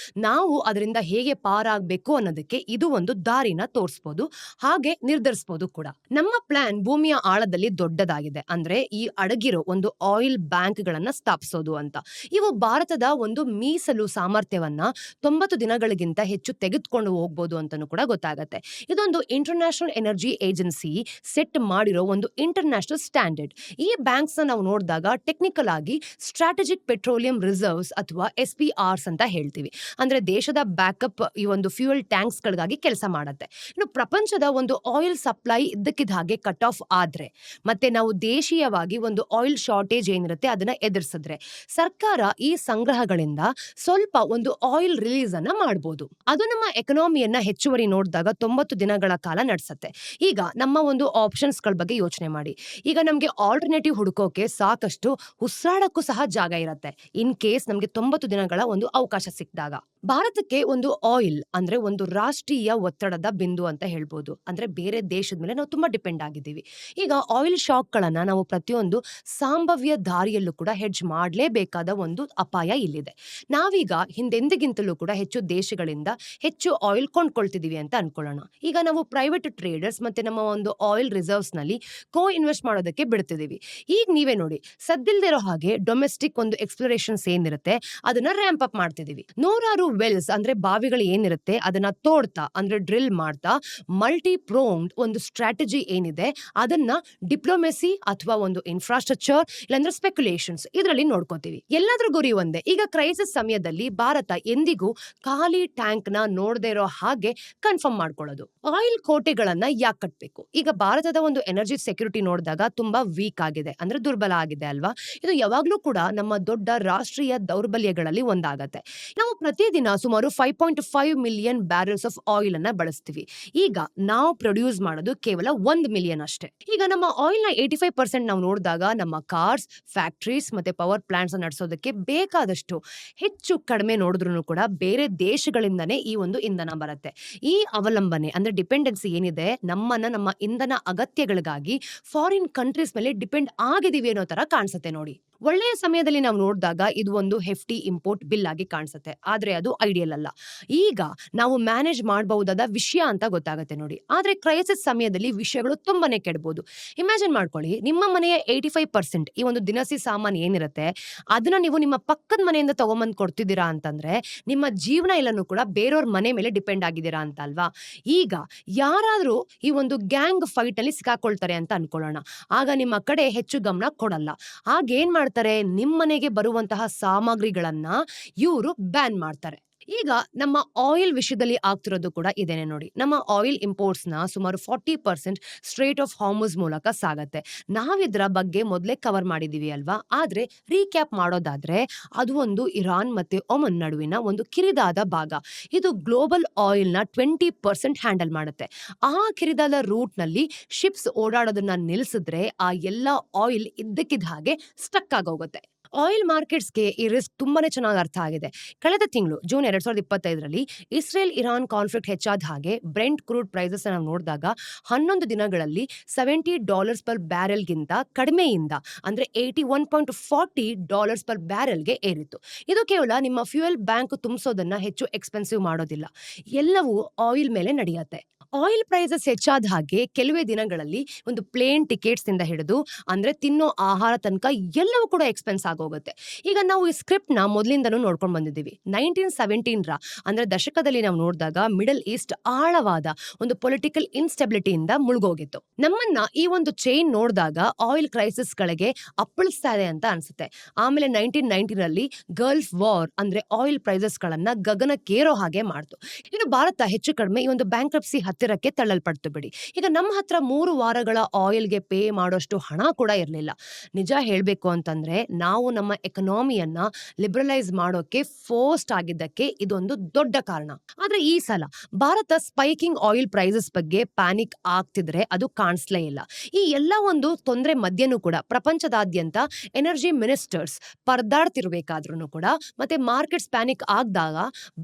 ನಾವು ಅದರಿಂದ ಹೇಗೆ ಪಾರಾಗಬೇಕು ಅನ್ನೋದಕ್ಕೆ ಇದು ಒಂದು ದಾರಿನ ತೋರಿಸ್ಬೋದು, ಹಾಗೆ ನಿರ್ಧರಿಸಬಹುದು ಕೂಡ. ನಮ್ಮ ಪ್ಲಾನ್ ಭೂಮಿಯ ಆಳದಲ್ಲಿ ದೊಡ್ಡದಾಗಿದೆ, ಅಂದ್ರೆ ಈ ಅಡಗಿರೋ ಒಂದು ಆಯಿಲ್ ಬ್ಯಾಂಕ್ ಗಳನ್ನ ಸ್ಥಾಪಿಸೋದು ಅಂತ. ಇವು ಭಾರತದ ಒಂದು ಮೀಸಲು ಸಾಮರ್ಥ್ಯವನ್ನ 90 ದಿನಗಳಿಗಿಂತ ಹೆಚ್ಚು ತೆಗೆದುಕೊಂಡು ಹೋಗ್ಬೋದು ಅಂತಾನೂ ಕೂಡ ಗೊತ್ತಾಗತ್ತೆ. ಇದೊಂದು ಇಂಟರ್ನ್ಯಾಷನಲ್ ಎನರ್ಜಿ ಏಜೆನ್ಸಿ ಸೆಟ್ ಮಾಡಿರೋ ಒಂದು ಇಂಟರ್ನ್ಯಾಷನಲ್ ಸ್ಟ್ಯಾಂಡರ್ಡ್. ಈ ಬ್ಯಾಂಕ್ಸ್ ನಾವು ನೋಡಿದಾಗ ಟೆಕ್ನಿಕಲ್ ಆಗಿ ಸ್ಟ್ರಾಟಜಿಕ್ ಪೆಟ್ರೋಲಿಯಂ ರಿಸರ್ವ್ಸ್ ಅಥವಾ SPRs ಅಂತ ಹೇಳ್ತೀವಿ. ಅಂದ್ರೆ ದೇಶದ ಬ್ಯಾಕಪ್ ಈ ಒಂದು ಫ್ಯೂಯಲ್ ಟ್ಯಾಂಕ್ಸ್ ಗಳಿಗಾಗಿ ಕೆಲಸ ಮಾಡುತ್ತೆ. ಇನ್ನು ಪ್ರಪಂಚದ ಒಂದು ಆಯಿಲ್ ಸಪ್ಲೈ ಇದ್ದಕ್ಕಿದ್ದ ಹಾಗೆ ಕಟ್ ಆಫ್ ಆದ್ರೆ ಮತ್ತೆ ನಾವು ದೇಶೀಯವಾಗಿ ಒಂದು ಆಯಿಲ್ ಶಾರ್ಟೇಜ್ ಏನಿರುತ್ತೆ ಅದನ್ನ ಎದುರಿಸಿದ್ರೆ ಸರ್ಕಾರ ಈ ಸಂಗ್ರಹಗಳಿಂದ ಸ್ವಲ್ಪ ಒಂದು ಆಯಿಲ್ ರಿಲೀಸ್ ಅನ್ನ ಮಾಡಬಹುದು. ಅದು ನಮ್ಮ ಎಕನಾಮಿಯನ್ನ ಹೆಚ್ಚುವರಿ ನೋಡಿದಾಗ 90 ದಿನಗಳ ಕಾಲ ನಡೆಸುತ್ತೆ. ಈಗ ನಮ್ಮ ಒಂದು ಆಪ್ಷನ್ಸ್ ಗಳ ಬಗ್ಗೆ ಯೋಚನೆ ಮಾಡಿ. ಈಗ ನಮ್ಗೆ ಆಲ್ಟರ್ನೇಟಿವ್ ಹುಡುಕೋಕೆ ಸಾಕಷ್ಟು ಉಸಿರಾಡಕ್ಕೂ ಸಹ ಜಾಗ ಇರುತ್ತೆ ಇನ್ ಕೇಸ್ ನಮ್ಗೆ 90 ದಿನಗಳ ಒಂದು ಅವಕಾಶ ಸಿಕ್ಕಿದಾಗ. ಭಾರತಕ್ಕೆ ಒಂದು ಆಯಿಲ್ ಅಂದ್ರೆ ಒಂದು ರಾಷ್ಟ್ರೀಯ ಒತ್ತಡದ ಬಿಂದು ಅಂತ ಹೇಳ್ಬೋದು. ಅಂದ್ರೆ ಬೇರೆ ದೇಶದ ಮೇಲೆ ನಾವು ತುಂಬಾ ಡಿಪೆಂಡ್ ಆಗಿದ್ದೀವಿ. ಈಗ ಆಯಿಲ್ ಶಾಕ್ ಗಳನ್ನ ನಾವು ಪ್ರತಿಯೊಂದು ಸಂಭಾವ್ಯ ದಾರಿಯಲ್ಲೂ ಕೂಡ ಹೆಡ್ಜ್ ಮಾಡಲೇಬೇಕಾದ ಒಂದು ಅಪಾಯ ಇಲ್ಲಿದೆ. ನಾವೀಗ ಹಿಂದೆಂದಿಗಿಂತಲೂ ಕೂಡ ಹೆಚ್ಚು ದೇಶಗಳಿಂದ ಹೆಚ್ಚು ಆಯಿಲ್ ಕೊಂಡ್ಕೊಳ್ತಿದೀವಿ ಅಂತ ಅನ್ಕೊಳ್ಳೋಣ. ಈಗ ನಾವು ಪ್ರೈವೇಟ್ ಟ್ರೇಡರ್ಸ್ ಮತ್ತೆ ನಮ್ಮ ಒಂದು ಆಯಿಲ್ ರಿಸರ್ವ್ಸ್ ನಲ್ಲಿ ಇನ್ವೆಸ್ಟ್ ಮಾಡೋದಕ್ಕೆ ಬಿಡ್ತಿದೀವಿ. ಈಗ ನೀವೇ ನೋಡಿ, ಸದ್ದಿಲ್ದಿರೋ ಹಾಗೆ ಡೊಮೆಸ್ಟಿಕ್ ಒಂದು ಎಕ್ಸ್ಪ್ಲೋರೇಷನ್ಸ್ ಏನಿರುತ್ತೆ ಅದನ್ನ ರ್ಯಾಂಪ್ ಅಪ್ ಮಾಡ್ತಿದೀವಿ. ನೂರಾರು ವೆಲ್ಸ್ ಅಂದ್ರೆ ಬಾವಿಗಳು ಏನಿರುತ್ತೆ ಅದನ್ನ ತೋಡ್ತಾ ಅಂದ್ರೆ ಡ್ರಿಲ್ ಮಾಡ್ತಾ ಮಲ್ಟಿ ಪ್ರೋಮ್ಡ್ ಒಂದು ಸ್ಟ್ರಾಟಜಿ ಏನಿದೆ ಅದನ್ನ ಡಿಪ್ಲೊಮೆಸಿ ಅಥವಾ ಒಂದು ಇನ್ಫ್ರಾಸ್ಟ್ರಕ್ಚರ್ ಇಲ್ಲಾಂದ್ರೆ ಸ್ಪೆಕ್ಯುಲೇಷನ್ಸ್ ಇದರಲ್ಲಿ ನೋಡ್ಕೋತೀವಿ. ಎಲ್ಲಾದ್ರೂ ಗುರಿ ಒಂದೇ. ಈಗ ಕ್ರೈಸಿಸ್ ಸಮಯದಲ್ಲಿ ಭಾರತ ಎಂದಿಗೂ ಖಾಲಿ ಟ್ಯಾಂಕ್ ನ ನೋಡದೇ ಇರೋ ಹಾಗೆ ಕನ್ಫರ್ಮ್ ಮಾಡ್ಕೊಳ್ಳೋದು. ಆಯಿಲ್ ಕೋಟೆಗಳನ್ನ ಯಾಕೆ ಕಟ್ಬೇಕು? ಈಗ ಭಾರತದ ಒಂದು ಎನರ್ಜಿ ಸೆಕ್ಯೂರಿಟಿ ನೋಡಿದಾಗ ತುಂಬಾ ವೀಕ್ ಆಗಿದೆ, ಅಂದ್ರೆ ದುರ್ಬಲ ಆಗಿದೆ ಅಲ್ವಾ. ಇದು ಯಾವಾಗ್ಲೂ ಕೂಡ ನಮ್ಮ ದೊಡ್ಡ ರಾಷ್ಟ್ರೀಯ ದೌರ್ಬಲ್ಯಗಳಲ್ಲಿ ಒಂದಾಗತ್ತೆ. ನಾವು ಪ್ರತಿದಿನ ಸುಮಾರು 5.5 ಮಿಲಿಯನ್ ಬ್ಯಾರಲ್ಸ್ ಆಫ್ ಆಯಿಲ್ ಅನ್ನ ಬಳಸ್ತೀವಿ. ಈಗ ನಾವು ಪ್ರೊಡ್ಯೂಸ್ ಮಾಡೋದು ಕೇವಲ 1 ಮಿಲಿಯನ್ ಅಷ್ಟೇ. ಈಗ ನಮ್ಮ ಆಯಿಲ್ ನ 85% ನಾವು ನೋಡಿದಾಗ ನಮ್ಮ ಕಾರ್ಸ್, ಫ್ಯಾಕ್ಟರೀಸ್ ಮತ್ತೆ ಪವರ್ ಪ್ಲಾಂಟ್ಸ್ ನಡೆಸೋದಕ್ಕೆ ಬೇಕಾದಷ್ಟು ಹೆಚ್ಚು ಕಡಿಮೆ ನೋಡಿದ್ರು ಕೂಡ ಬೇರೆ ದೇಶಗಳಿಂದನೇ ಈ ಒಂದು ಇಂಧನ ಬರುತ್ತೆ. ಈ ಅವಲಂಬನೆ ಅಂದ್ರೆ ಡಿಪೆಂಡೆನ್ಸಿ ಏನಿದೆ ನಮ್ಮ ಇಂಧನ ಅಗತ್ಯಗಳಿಗಾಗಿ ಫಾರಿನ್ ಕಂಟ್ರೀಸ್ ಮೇಲೆ ಡಿಪೆಂಡ್ ಆಗಿದೀವಿ ಅನ್ನೋ ತರ ಕಾಣಿಸುತ್ತೆ ನೋಡಿ. ಒಳ್ಳೆಯ ಸಮಯದಲ್ಲಿ ನಾವು ನೋಡಿದಾಗ ಇದು ಒಂದು ಹೆಫ್ಟಿ ಇಂಪೋರ್ಟ್ ಬಿಲ್ ಆಗಿ ಕಾಣಿಸುತ್ತೆ, ಆದ್ರೆ ಅದು ಐಡಿಯಲ್ ಅಲ್ಲ. ಈಗ ನಾವು ಮ್ಯಾನೇಜ್ ಮಾಡಬಹುದಾದ ವಿಷಯ ಅಂತ ಗೊತ್ತಾಗುತ್ತೆ ನೋಡಿ. ಆದ್ರೆ ಕ್ರೈಸಿಸ್ ಸಮಯದಲ್ಲಿ ವಿಷಯಗಳು ತುಂಬಾನೇ ಕೆಡಬಹುದು. ಇಮ್ಯಾಜಿನ್ ಮಾಡ್ಕೊಳ್ಳಿ, ನಿಮ್ಮ ಮನೆಯ 85% ಈ ಒಂದು ದಿನಸಿ ಸಾಮಾನು ಏನಿರುತ್ತೆ ಅದನ್ನ ನೀವು ನಿಮ್ಮ ಪಕ್ಕದ ಮನೆಯಿಂದ ತಗೊಂಬಂದು ಕೊಡ್ತಿದ್ದೀರಾ ಅಂತಂದ್ರೆ ನಿಮ್ಮ ಜೀವನ ಎಲ್ಲನೂ ಕೂಡ ಬೇರೆಯವ್ರ ಮನೆ ಮೇಲೆ ಡಿಪೆಂಡ್ ಆಗಿದ್ದೀರಾ ಅಂತ ಅಲ್ವಾ. ಈಗ ಯಾರಾದ್ರೂ ಈ ಒಂದು ಗ್ಯಾಂಗ್ ಫೈಟ್ ಅಲ್ಲಿ ಸಿಕ್ಕಾಕೊಳ್ತಾರೆ ಅಂತ ಅನ್ಕೊಳ್ಳೋಣ, ಆಗ ನಿಮ್ಮ ಕಡೆ ಹೆಚ್ಚು ಗಮನ ಕೊಡಲ್ಲ. ಆಗೇನ್ ಮಾಡ್ತಾರೆ, ನಿಮ್ಮನೆಗೆ ಬರುವಂತಹ ಸಾಮಗ್ರಿಗಳನ್ನ ಇವರು ಬ್ಯಾನ್ ಮಾಡ್ತಾರೆ. ಈಗ ನಮ್ಮ ಆಯಿಲ್ ವಿಷಯದಲ್ಲಿ ಆಗ್ತಿರೋದು ಕೂಡ ಇದೇನೆ ನೋಡಿ. ನಮ್ಮ ಆಯಿಲ್ ಇಂಪೋರ್ಟ್ಸ್ ನ ಸುಮಾರು 40% ಸ್ಟ್ರೇಟ್ ಆಫ್ ಹಾರ್ಮುಜ್ ಮೂಲಕ ಸಾಗತ್ತೆ. ನಾವಿದ್ರ ಬಗ್ಗೆ ಮೊದಲೇ ಕವರ್ ಮಾಡಿದೀವಿ ಅಲ್ವಾ. ಆದ್ರೆ ರೀಕ್ಯಾಪ್ ಮಾಡೋದಾದ್ರೆ ಅದು ಒಂದು ಇರಾನ್ ಮತ್ತೆ ಒಮನ್ ನಡುವಿನ ಒಂದು ಕಿರಿದಾದ ಭಾಗ. ಇದು ಗ್ಲೋಬಲ್ ಆಯಿಲ್ ನ 20% ಹ್ಯಾಂಡಲ್ ಮಾಡುತ್ತೆ. ಆ ಕಿರಿದಾದ ರೂಟ್ ನಲ್ಲಿ ಶಿಪ್ಸ್ ಓಡಾಡೋದನ್ನ ನಿಲ್ಲಿಸಿದ್ರೆ ಆ ಎಲ್ಲಾ ಆಯಿಲ್ ಇದ್ದಕ್ಕಿದ್ದ ಹಾಗೆ ಸ್ಟಕ್ ಆಗೋಗುತ್ತೆ. ಆಯಿಲ್ ಮಾರ್ಕೆಟ್ಸ್ಗೆ ಈ ರಿಸ್ಕ್ ತುಂಬಾನೇ ಚೆನ್ನಾಗಿ ಅರ್ಥ ಆಗಿದೆ. ಕಳೆದ ತಿಂಗಳು ಜೂನ್ 2025ರಲ್ಲಿ ಇಸ್ರೇಲ್ ಇರಾನ್ ಕಾನ್ಫ್ಲಿಕ್ಟ್ ಹೆಚ್ಚಾದ ಹಾಗೆ ಬ್ರೆಂಟ್ ಕ್ರೂಡ್ ಪ್ರೈಸಸ್ ನಾವು ನೋಡಿದಾಗ 11 ದಿನಗಳಲ್ಲಿ $70 ಪರ್ ಬ್ಯಾರೆಲ್ ಗಿಂತ ಕಡಿಮೆಯಿಂದ ಅಂದ್ರೆ $81.40 ಪರ್ ಬ್ಯಾರೆಲ್ಗೆ ಏರಿತ್ತು. ಇದು ಕೇವಲ ನಿಮ್ಮ ಫ್ಯೂಯಲ್ ಬ್ಯಾಂಕ್ ತುಂಬಿಸೋದನ್ನ ಹೆಚ್ಚು ಎಕ್ಸ್ಪೆನ್ಸಿವ್ ಮಾಡೋದಿಲ್ಲ, ಎಲ್ಲವೂ ಆಯಿಲ್ ಮೇಲೆ ನಡೆಯುತ್ತೆ. ಆಯಿಲ್ ಪ್ರೈಸಸ್ ಹೆಚ್ಚಾದ ಹಾಗೆ ಕೆಲವೇ ದಿನಗಳಲ್ಲಿ ಒಂದು ಪ್ಲೇನ್ ಟಿಕೆಟ್ಸ್ ಇಂದ ಹಿಡಿದು ಅಂದ್ರೆ ತಿನ್ನೋ ಆಹಾರ ತನಕ ಎಲ್ಲವೂ ಕೂಡ ಎಕ್ಸ್ಪೆನ್ಸ್ ಆಗೋಗುತ್ತೆ. ಈಗ ನಾವು ಈ ಸ್ಕ್ರಿಪ್ಟ್ ನ ಮೊದಲಿಂದನೂ ನೋಡ್ಕೊಂಡು ಬಂದಿದ್ದೀವಿ. 1917 ಅಂದ್ರೆ ದಶಕದಲ್ಲಿ ನಾವು ನೋಡಿದಾಗ ಮಿಡಲ್ ಈಸ್ಟ್ ಆಳವಾದ ಒಂದು ಪೊಲಿಟಿಕಲ್ ಇನ್ಸ್ಟೆಬಿಲಿಟಿಯಿಂದ ಮುಳುಗೋಗಿತ್ತು. ನಮ್ಮನ್ನ ಈ ಒಂದು ಚೈನ್ ನೋಡಿದಾಗ ಆಯಿಲ್ ಕ್ರೈಸಿಸ್ ಗಳಿಗೆ ಅಪ್ಪಳಿಸ್ತಾ ಇದೆ ಅಂತ ಅನ್ಸುತ್ತೆ. ಆಮೇಲೆ 1990ರಲ್ಲಿ ಗಲ್ಫ್ ವಾರ್ ಅಂದ್ರೆ ಆಯಿಲ್ ಪ್ರೈಸಸ್ ಗಳನ್ನ ಗಗನಕ್ಕೇರೋ ಹಾಗೆ ಮಾಡ್ತು. ಇನ್ನು ಭಾರತ ಹೆಚ್ಚು ಕಡಿಮೆ ಈ ಒಂದು ಬ್ಯಾಂಕ್ರಪ್ಸಿ ಹತ್ತಿರ ಅಸ್ಥಿರಕ್ಕೆ ತಳ್ಳಲ್ಪಡ್ತು ಬಿಡಿ. ಈಗ ನಮ್ಮ ಹತ್ರ 3 ವಾರಗಳ ಆಯಿಲ್‌ಗೆ ಪೇ ಮಾಡೋಷ್ಟು ಹಣ ಕೂಡ ಇರ್ಲಿಲ್ಲ. ನಿಜ ಹೇಳ್ಬೇಕು ಅಂತಂದ್ರೆ ನಾವು ನಮ್ಮ ಎಕಾನಮಿಯನ್ನ ಲಿಬರಲೈಸ್ ಮಾಡೋಕೆ ಫೋರ್ಸ್ಡ್ ಆಗಿದ್ದಕ್ಕೆ ಇದೊಂದು ದೊಡ್ಡ ಕಾರಣ. ಆದ್ರೆ ಈ ಸಲ ಭಾರತ ಸ್ಪೈಕಿಂಗ್ ಆಯಿಲ್ ಪ್ರೈಸಸ್ ಬಗ್ಗೆ ಪ್ಯಾನಿಕ್ ಆಗ್ತಿದ್ರೆ ಅದು ಕಾಣಿಸ್ಲೇ ಇಲ್ಲ. ಈ ಎಲ್ಲ ಒಂದು ತೊಂದರೆ ಮಧ್ಯನೂ ಕೂಡ ಪ್ರಪಂಚದಾದ್ಯಂತ ಎನರ್ಜಿ ಮಿನಿಸ್ಟರ್ಸ್ ಪರದಾಡ್ತಿರ್ಬೇಕಾದ್ರೂ ಕೂಡ ಮತ್ತೆ ಮಾರ್ಕೆಟ್ಸ್ ಪ್ಯಾನಿಕ್ ಆಗದಾಗ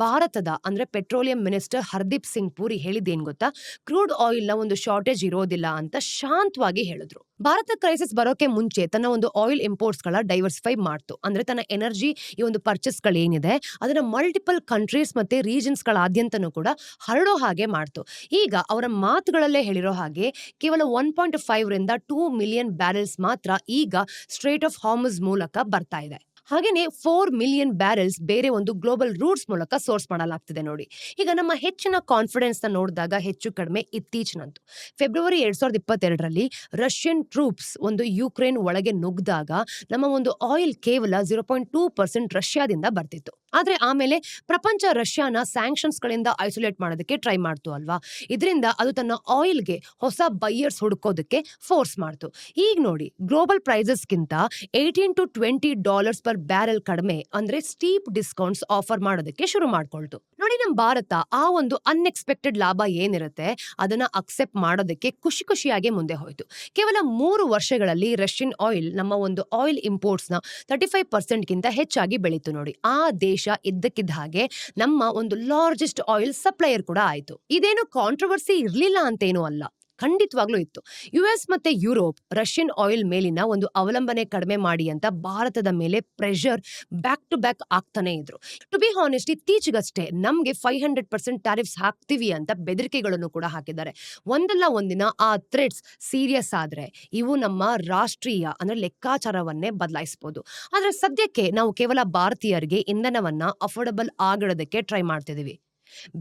ಭಾರತದ ಅಂದ್ರೆ ಪೆಟ್ರೋಲಿಯಂ ಮಿನಿಸ್ಟರ್ ಹರ್ದೀಪ್ ಸಿಂಗ್ ಪುರಿ ಹೇಳಿದ್ದೇನ್ ಗೊತ್ತಾ, ಕ್ರೂಡ್ ಆಯಿಲ್ ನ ಒಂದು ಶಾರ್ಟೇಜ್ ಇರೋದಿಲ್ಲ ಅಂತ ಶಾಂತವಾಗಿ ಹೇಳಿದ್ರು. ಭಾರತ ಕ್ರೈಸಿಸ್ ಬರೋಕೆ ಮುಂಚೆ ತನ್ನ ಒಂದು ಆಯಿಲ್ ಇಂಪೋರ್ಟ್ಸ್ ಗಳ ಡೈವರ್ಸಿಫೈ ಮಾಡ್ತು. ಅಂದ್ರೆ ತನ್ನ ಎನರ್ಜಿ ಈ ಒಂದು ಪರ್ಚೇಸ್ ಗಳೇನಿದೆ ಅದನ್ನ ಮಲ್ಟಿಪಲ್ ಕಂಟ್ರೀಸ್ ಮತ್ತೆ ರೀಜನ್ಸ್ ಗಳಾದ್ಯಂತನೂ ಕೂಡ ಹರಡೋ ಹಾಗೆ ಮಾಡ್ತು. ಈಗ ಅವರ ಮಾತುಗಳಲ್ಲೇ ಹೇಳಿರೋ ಹಾಗೆ ಕೇವಲ 1.5 ರಿಂದ 2 ಮಿಲಿಯನ್ ಬ್ಯಾರೆಲ್ಸ್ ಮಾತ್ರ ಈಗ ಸ್ಟ್ರೇಟ್ ಆಫ್ ಹಾರ್ಮುಜ್ ಮೂಲಕ ಬರ್ತಾ ಇದೆ. ಹಾಗೇನೆ 4 ಮಿಲಿಯನ್ ಬ್ಯಾರೆಲ್ಸ್ ಬೇರೆ ಒಂದು ಗ್ಲೋಬಲ್ ರೂಟ್ಸ್ ಮೂಲಕ ಸೋರ್ಸ್ ಮಾಡಲಾಗ್ತಿದೆ ನೋಡಿ. ಈಗ ನಮ್ಮ ಹೆಚ್ಚಿನ ಕಾನ್ಫಿಡೆನ್ಸ್ ನ ನೋಡಿದಾಗ ಹೆಚ್ಚು ಕಡಿಮೆ ಇತ್ತೀಚಿನಂತೂ ಫೆಬ್ರವರಿ 2022ರಲ್ಲಿ ರಷ್ಯನ್ ಟ್ರೂಪ್ಸ್ ಒಂದು ಯುಕ್ರೇನ್ ಒಳಗೆ ನುಗ್ಗಿದಾಗ ನಮ್ಮ ಒಂದು ಆಯಿಲ್ ಕೇವಲ 0.2% ರಷ್ಯಾದಿಂದ ಬರ್ತಿತ್ತು. ಆದ್ರೆ ಆಮೇಲೆ ಪ್ರಪಂಚ ರಷ್ಯಾನ ಸ್ಯಾಂಕ್ಷನ್ಸ್ ಗಳಿಂದ ಐಸೋಲೇಟ್ ಮಾಡೋದಕ್ಕೆ ಟ್ರೈ ಮಾಡ್ತು ಅಲ್ವಾ. ಇದರಿಂದ ಅದು ತನ್ನ ಆಯಿಲ್ಗೆ ಹೊಸ ಬೈಯರ್ಸ್ ಹುಡುಕೋದಕ್ಕೆ ಫೋರ್ಸ್ ಮಾಡ್ತು. ಈಗ ನೋಡಿ ಗ್ಲೋಬಲ್ ಪ್ರೈಸಸ್ಗಿಂತ $18 to $20 ಪರ್ ಬ್ಯಾರೆಲ್ ಕಡಿಮೆ ಅಂದ್ರೆ ಸ್ಟೀಪ್ ಡಿಸ್ಕೌಂಟ್ಸ್ ಆಫರ್ ಮಾಡೋದಕ್ಕೆ ಶುರು ಮಾಡ್ಕೊಳ್ತು ನೋಡಿ. ನಮ್ಮ ಭಾರತ ಆ ಒಂದು ಅನ್ಎಕ್ಸ್ಪೆಕ್ಟೆಡ್ ಲಾಭ ಏನಿರುತ್ತೆ ಅದನ್ನ ಅಕ್ಸೆಪ್ಟ್ ಮಾಡೋದಕ್ಕೆ ಖುಷಿಯಾಗಿ ಮುಂದೆ ಹೋಯ್ತು. ಕೇವಲ 3 ವರ್ಷಗಳಲ್ಲಿ ರಷ್ಯನ್ ಆಯಿಲ್ ನಮ್ಮ ಒಂದು ಆಯಿಲ್ ಇಂಪೋರ್ಟ್ಸ್ ನ 35% ಗಿಂತ ಹೆಚ್ಚಾಗಿ ಬೆಳೀತು ನೋಡಿ. ಆ ದೇಶ ಇದ್ದಕ್ಕಿದ್ದ ಹಾಗೆ ನಮ್ಮ ಒಂದು ಲಾರ್ಜೆಸ್ಟ್ ಆಯಿಲ್ ಸಪ್ಲೈಯರ್ ಕೂಡ ಆಯ್ತು. ಇದೇನು ಕಾಂಟ್ರವರ್ಸಿ ಇರ್ಲಿಲ್ಲ ಅಂತೇನೂ ಅಲ್ಲ, ಖಂಡಿತವಾಗ್ಲೂ ಇತ್ತು. ಯುಎಸ್ ಮತ್ತೆ ಯುರೋಪ್ ರಷ್ಯನ್ ಆಯಿಲ್ ಮೇಲಿನ ಒಂದು ಅವಲಂಬನೆ ಕಡಿಮೆ ಮಾಡಿ ಅಂತ ಭಾರತದ ಮೇಲೆ ಪ್ರೆಷರ್ ಬ್ಯಾಕ್ ಟು ಬ್ಯಾಕ್ ಆಗ್ತಾನೆ ಇದ್ರು. ಟು ಬಿ ಹಾನೆಸ್ಟ್ ಇತ್ತೀಚೆಗಷ್ಟೇ ನಮ್ಗೆ 500% ಟ್ಯಾರಿಫ್ಸ್ ಹಾಕ್ತಿವಿ ಅಂತ ಬೆದರಿಕೆಗಳನ್ನು ಕೂಡ ಹಾಕಿದ್ದಾರೆ. ಒಂದಲ್ಲ ಒಂದಿನ ಆ ಥ್ರೆಟ್ಸ್ ಸೀರಿಯಸ್ ಆದ್ರೆ ಇವು ನಮ್ಮ ರಾಷ್ಟ್ರೀಯ ಅಂದ್ರೆ ಲೆಕ್ಕಾಚಾರವನ್ನೇ ಬದಲಾಯಿಸಬಹುದು. ಆದ್ರೆ ಸದ್ಯಕ್ಕೆ ನಾವು ಕೇವಲ ಭಾರತೀಯರಿಗೆ ಇಂಧನವನ್ನ ಅಫೋರ್ಡಬಲ್ ಆಗಿಡೋದಕ್ಕೆ ಟ್ರೈ ಮಾಡ್ತಿದೀವಿ.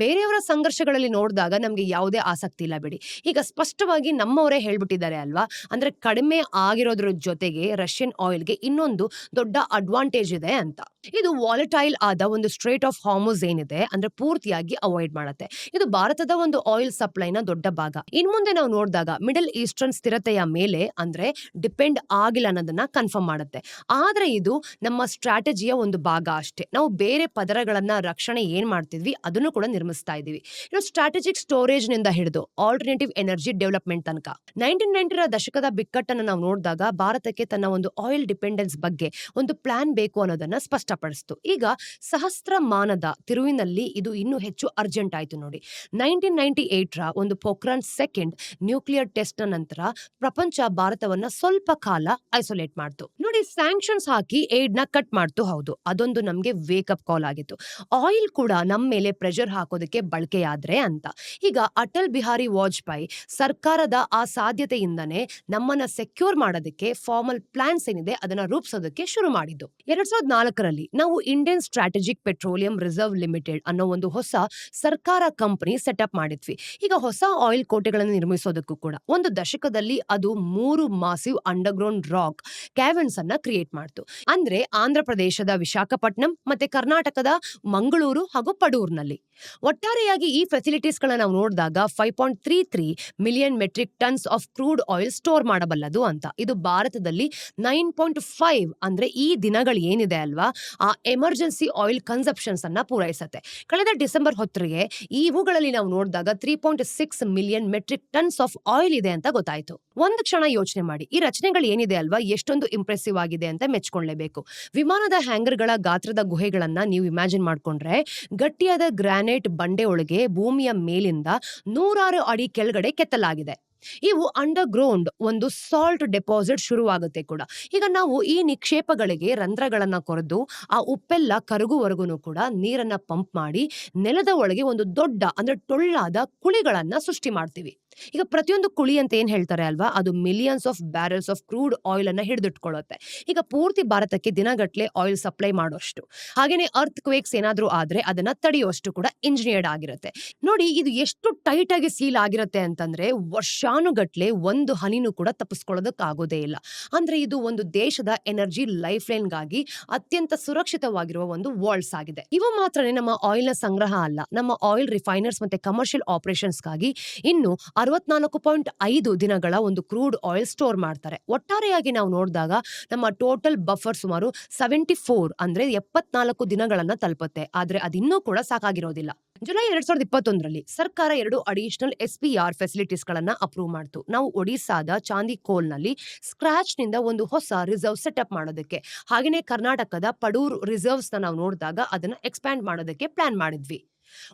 ಬೇರೆಯವರ ಸಂಘರ್ಷಗಳಲ್ಲಿ ನೋಡಿದಾಗ ನಮ್ಗೆ ಯಾವುದೇ ಆಸಕ್ತಿ ಇಲ್ಲ ಬಿಡಿ. ಈಗ ಸ್ಪಷ್ಟವಾಗಿ ನಮ್ಮವರೇ ಹೇಳ್ಬಿಟ್ಟಿದ್ದಾರೆ ಅಲ್ವಾ, ಅಂದ್ರೆ ಕಡಿಮೆ ಆಗಿರೋದ್ರ ಜೊತೆಗೆ ರಷ್ಯನ್ ಆಯಿಲ್ಗೆ ಇನ್ನೊಂದು ದೊಡ್ಡ ಅಡ್ವಾಂಟೇಜ್ ಇದೆ ಅಂತ. ಇದು ವಾಲಟೈಲ್ ಆದ ಒಂದು ಸ್ಟ್ರೇಟ್ ಆಫ್ ಹಾರ್ಮುಜ್ ಏನಿದೆ ಅಂದ್ರೆ ಪೂರ್ತಿಯಾಗಿ ಅವಾಯ್ಡ್ ಮಾಡುತ್ತೆ. ಇದು ಭಾರತದ ಒಂದು ಆಯಿಲ್ ಸಪ್ಲೈನ ದೊಡ್ಡ ಭಾಗ. ಇನ್ ಮುಂದೆ ನಾವು ನೋಡಿದಾಗ ಮಿಡಲ್ ಈಸ್ಟರ್ನ್ ಸ್ಥಿರತೆಯ ಮೇಲೆ ಅಂದ್ರೆ ಡಿಪೆಂಡ್ ಆಗಿಲ್ಲ ಅನ್ನೋದನ್ನ ಕನ್ಫರ್ಮ್ ಮಾಡುತ್ತೆ. ಆದ್ರೆ ಇದು ನಮ್ಮ ಸ್ಟ್ರಾಟಜಿಯ ಒಂದು ಭಾಗ ಅಷ್ಟೇ. ನಾವು ಬೇರೆ ಪದರಗಳನ್ನ ರಕ್ಷಣೆ ಏನ್ ಮಾಡ್ತಿದ್ವಿ ಅದನ್ನು ಕೂಡ ನಿರ್ಮಿಸ್ತಾ ಇದೀವಿ. ಇನ್ನು ಸ್ಟ್ರಾಟಜಿಕ್ ಸ್ಟೋರೇಜ್ ನಿಂದ ಹಿಡಿದು ಆಲ್ಟರ್ನೇಟಿವ್ ಎನರ್ಜಿ ಡೆವಲಪ್ಮೆಂಟ್ ತನಕ 1990ರ ದಶಕದ ಬಿಕ್ಕಟ್ಟನ್ನು ನಾವು ನೋಡಿದಾಗ ಭಾರತಕ್ಕೆ ತನ್ನ ಒಂದು ಆಯಿಲ್ ಡಿಪೆಂಡೆನ್ಸ್ ಬಗ್ಗೆ ಒಂದು ಪ್ಲಾನ್ ಬೇಕು ಅನ್ನೋದನ್ನ ಸ್ಪಷ್ಟಪಡಿಸಿತು. ಈಗ ಸಹಸ್ರಮಾನದ ತಿರುವಿನಲ್ಲಿ ಇದು ಇನ್ನೂ ಹೆಚ್ಚು ಅರ್ಜೆಂಟ್ ಆಯ್ತು ನೋಡಿ. 1998ರ ಒಂದು ಪೋಖ್ರಾನ್ ಸೆಕೆಂಡ್ ನ್ಯೂಕ್ಲಿಯರ್ ಟೆಸ್ಟ್ ನಂತರ ಪ್ರಪಂಚ ಭಾರತವನ್ನ ಸ್ವಲ್ಪ ಕಾಲ ಐಸೋಲೇಟ್ ಮಾಡ್ತು ನೋಡಿ. ಸ್ಯಾಂಕ್ಷನ್ಸ್ ಹಾಕಿ ಏಡ್ ನ ಕಟ್ ಮಾಡ್ತು, ಹೌದು, ಅದೊಂದು ನಮ್ಗೆ ವೇಕಪ್ ಕಾಲ್ ಆಗಿತ್ತು. ಆಯಿಲ್ ಕೂಡ ನಮ್ಮ ಮೇಲೆ ಪ್ರೆಷರ್ ಹಾಕೋದಕ್ಕೆ ಬಳಕೆಯಾದ್ರೆ ಅಂತ. ಈಗ ಅಟಲ್ ಬಿಹಾರಿ ವಾಜಪೇಯಿ ಸರ್ಕಾರದ ಆ ಸಾಧ್ಯತೆಯಿಂದನೇ ನಮ್ಮನ್ನ ಸೆಕ್ಯೂರ್ ಮಾಡೋದಕ್ಕೆ ಫಾರ್ಮಲ್ ಪ್ಲಾನ್ಸ್ ಏನಿದೆ ಅದನ್ನ ರೂಪಿಸೋದಕ್ಕೆ ಶುರು ಮಾಡಿದ್ದು. 2004ರಲ್ಲಿ ನಾವು Indian strategic petroleum reserve limited ಅನ್ನೋ ಒಂದು ಹೊಸ ಸರ್ಕಾರ ಕಂಪನಿ ಸೆಟಪ್ ಮಾಡಿದ್ವಿ. ಈಗ ಹೊಸ ಆಯಿಲ್ ಕೋಟೆಗಳನ್ನು ನಿರ್ಮಿಸೋದಕ್ಕೂ ಕೂಡ ಒಂದು ದಶಕದಲ್ಲಿ ಅದು 3 ಮಾಸಿವ್ ಅಂಡರ್ಗ್ರೌಂಡ್ ರಾಕ್ ಕ್ಯಾವೆನ್ಸ್ ಅನ್ನ ಕ್ರಿಯೇಟ್ ಮಾಡ್ತು. ಅಂದ್ರೆ ಆಂಧ್ರ ಪ್ರದೇಶದ ವಿಶಾಖಪಟ್ಟಣಂ ಮತ್ತೆ ಕರ್ನಾಟಕದ ಮಂಗಳೂರು ಹಾಗೂ ಪಡೂರ್ನಲ್ಲಿ. ಒಟ್ಟಾರೆಯಾಗಿ ಈ ಫೆಸಿಲಿಟೀಸ್ ಗಳನ್ನ ನಾವು ನೋಡಿದಾಗ 5.33 million metric tons of crude oil store ಮಾಡಬಲ್ಲದು ಅಂತ. ಇದು ಭಾರತದಲ್ಲಿ 9.5 ಅಂದ್ರೆ ಈ ದಿನಗಳು ಏನಿದೆ ಅಲ್ವಾ ಆ ಎಮರ್ಜೆನ್ಸಿ ಆಯಿಲ್ ಕನ್ಸಂಪ್ಷನ್ಸ್ ಅನ್ನ ಪೂರೈಸುತ್ತೆ. ಕಳೆದ ಡಿಸೆಂಬರ್ ಹೊತ್ತಿಗೆ ಇವುಗಳಲ್ಲಿ ನಾವು ನೋಡಿದಾಗ 3.6 million metric tons of oil ಇದೆ ಅಂತ ಗೊತ್ತಾಯ್ತು. ಒಂದು ಕ್ಷಣ ಯೋಚನೆ ಮಾಡಿ, ಈ ರಚನೆಗಳು ಏನಿದೆ ಅಲ್ವಾ ಎಷ್ಟೊಂದು ಇಂಪ್ರೆಸಿವ್ ಆಗಿದೆ ಅಂತ ಮೆಚ್ಕೊಳ್ಳೇಬೇಕು. ವಿಮಾನದ ಹ್ಯಾಂಗರ್ಗಳ ಗಾತ್ರದ ಗುಹೆಗಳನ್ನ ನೀವು ಇಮ್ಯಾಜಿನ್ ಮಾಡ್ಕೊಂಡ್ರೆ ಗಟ್ಟಿಯಾದ ಗ್ರಾನೈಟ್ ಬಂಡೆ ಒಳಗೆ ಭೂಮಿಯ ಮೇಲಿಂದ 106 ಅಡಿ ಕೆಳಗಡೆ ಕೆತ್ತಲಾಗಿದೆ. ಇವು ಅಂಡರ್ ಗ್ರೌಂಡ್ ಒಂದು ಸಾಲ್ಟ್ ಡೆಪಾಸಿಟ್ ಶುರುವಾಗುತ್ತೆ ಕೂಡ. ಈಗ ನಾವು ಈ ನಿಕ್ಷೇಪಗಳಿಗೆ ರಂಧ್ರಗಳನ್ನ ಕೊರೆದು ಆ ಉಪ್ಪೆಲ್ಲ ಕರಗುವರೆಗೂ ಕೂಡ ನೀರನ್ನ ಪಂಪ್ ಮಾಡಿ ನೆಲದ ಒಳಗೆ ಒಂದು ದೊಡ್ಡ ಅಂದ್ರೆ ಟೊಳ್ಳಾದ ಕುಳಿಗಳನ್ನ ಸೃಷ್ಟಿ ಮಾಡ್ತೀವಿ. ಈಗ ಪ್ರತಿಯೊಂದು ಕುಳಿ ಅಂತ ಏನ್ ಹೇಳ್ತಾರೆ ಅಲ್ವಾ, ಅದು millions of barrels of crude oil ಅನ್ನ ಹಿಡಿದಿಟ್ಕೊಳ್ಳುತ್ತೆ. ಈಗ ಪೂರ್ತಿ ಭಾರತಕ್ಕೆ ದಿನಗಟ್ಲೆ ಆಯಿಲ್ ಸಪ್ಲೈ ಮಾಡೋಷ್ಟು. ಹಾಗೇನೆ ಅರ್ತ್ ಕ್ವೇಕ್ಸ್ ಏನಾದ್ರೂ ಆದ್ರೆ ಅದನ್ನ ತಡೆಯುವಷ್ಟು ಕೂಡ ಇಂಜಿನಿಯರ್ಡ್ ಆಗಿರುತ್ತೆ. ನೋಡಿ, ಇದು ಎಷ್ಟು ಟೈಟ್ ಆಗಿ ಸೀಲ್ ಆಗಿರುತ್ತೆ ಅಂತಂದ್ರೆ ವರ್ಷಾನುಗಟ್ಲೆ ಒಂದು ಹನಿನೂ ಕೂಡ ತಪ್ಪಿಸ್ಕೊಳ್ಳೋದಕ್ ಆಗೋದೇ ಇಲ್ಲ. ಅಂದ್ರೆ ಇದು ಒಂದು ದೇಶದ ಎನರ್ಜಿ ಲೈಫ್ ಲೈನ್ಗಾಗಿ ಅತ್ಯಂತ ಸುರಕ್ಷಿತವಾಗಿರುವ ಒಂದು ವಾಲ್ಸ್ ಆಗಿದೆ. ಇವು ಮಾತ್ರನೇ ನಮ್ಮ ಆಯಿಲ್ ನ ಸಂಗ್ರಹ ಅಲ್ಲ, ನಮ್ಮ ಆಯಿಲ್ ರಿಫೈನರ್ಸ್ ಮತ್ತೆ ಕಮರ್ಷಿಯಲ್ ಆಪರೇಷನ್ಸ್ಗಾಗಿ ಇನ್ನು 64.5 ದಿನಗಳ ಒಂದು ಕ್ರೂಡ್ ಆಯಿಲ್ ಸ್ಟೋರ್ ಮಾಡ್ತಾರೆ. ಒಟ್ಟಾರೆಯಾಗಿ ನಾವು ನೋಡಿದಾಗ ನಮ್ಮ ಟೋಟಲ್ ಬಫರ್ ಸುಮಾರು 74 ಅಂದ್ರೆ 74 ದಿನಗಳನ್ನ ತಲುಪುತ್ತೆ. ಆದ್ರೆ ಅದಿನ್ನೂ ಕೂಡ ಸಾಕಾಗಿರೋದಿಲ್ಲ. ಜುಲೈ 2021ರಲ್ಲಿ ಸರ್ಕಾರ 2 ಅಡಿಷನಲ್ SPR ಫೆಸಿಲಿಟೀಸ್ ಗಳನ್ನ ಅಪ್ರೂವ್ ಮಾಡ್ತು. ನಾವು ಒಡಿಸಾದ ಚಾಂದಿಕೋಲ್ ನಲ್ಲಿ ಸ್ಕ್ರಾಚ್ ನಿಂದ ಒಂದು ಹೊಸ ರಿಸರ್ವ್ ಸೆಟಪ್ ಮಾಡೋದಕ್ಕೆ, ಹಾಗೇನೆ ಕರ್ನಾಟಕದ ಪಡೂರ್ ರಿಸರ್ವ್ಸ್ ನಾವು ನೋಡಿದಾಗ ಅದನ್ನ ಎಕ್ಸ್ಪ್ಯಾಂಡ್ ಮಾಡೋದಕ್ಕೆ ಪ್ಲಾನ್ ಮಾಡಿದ್ವಿ.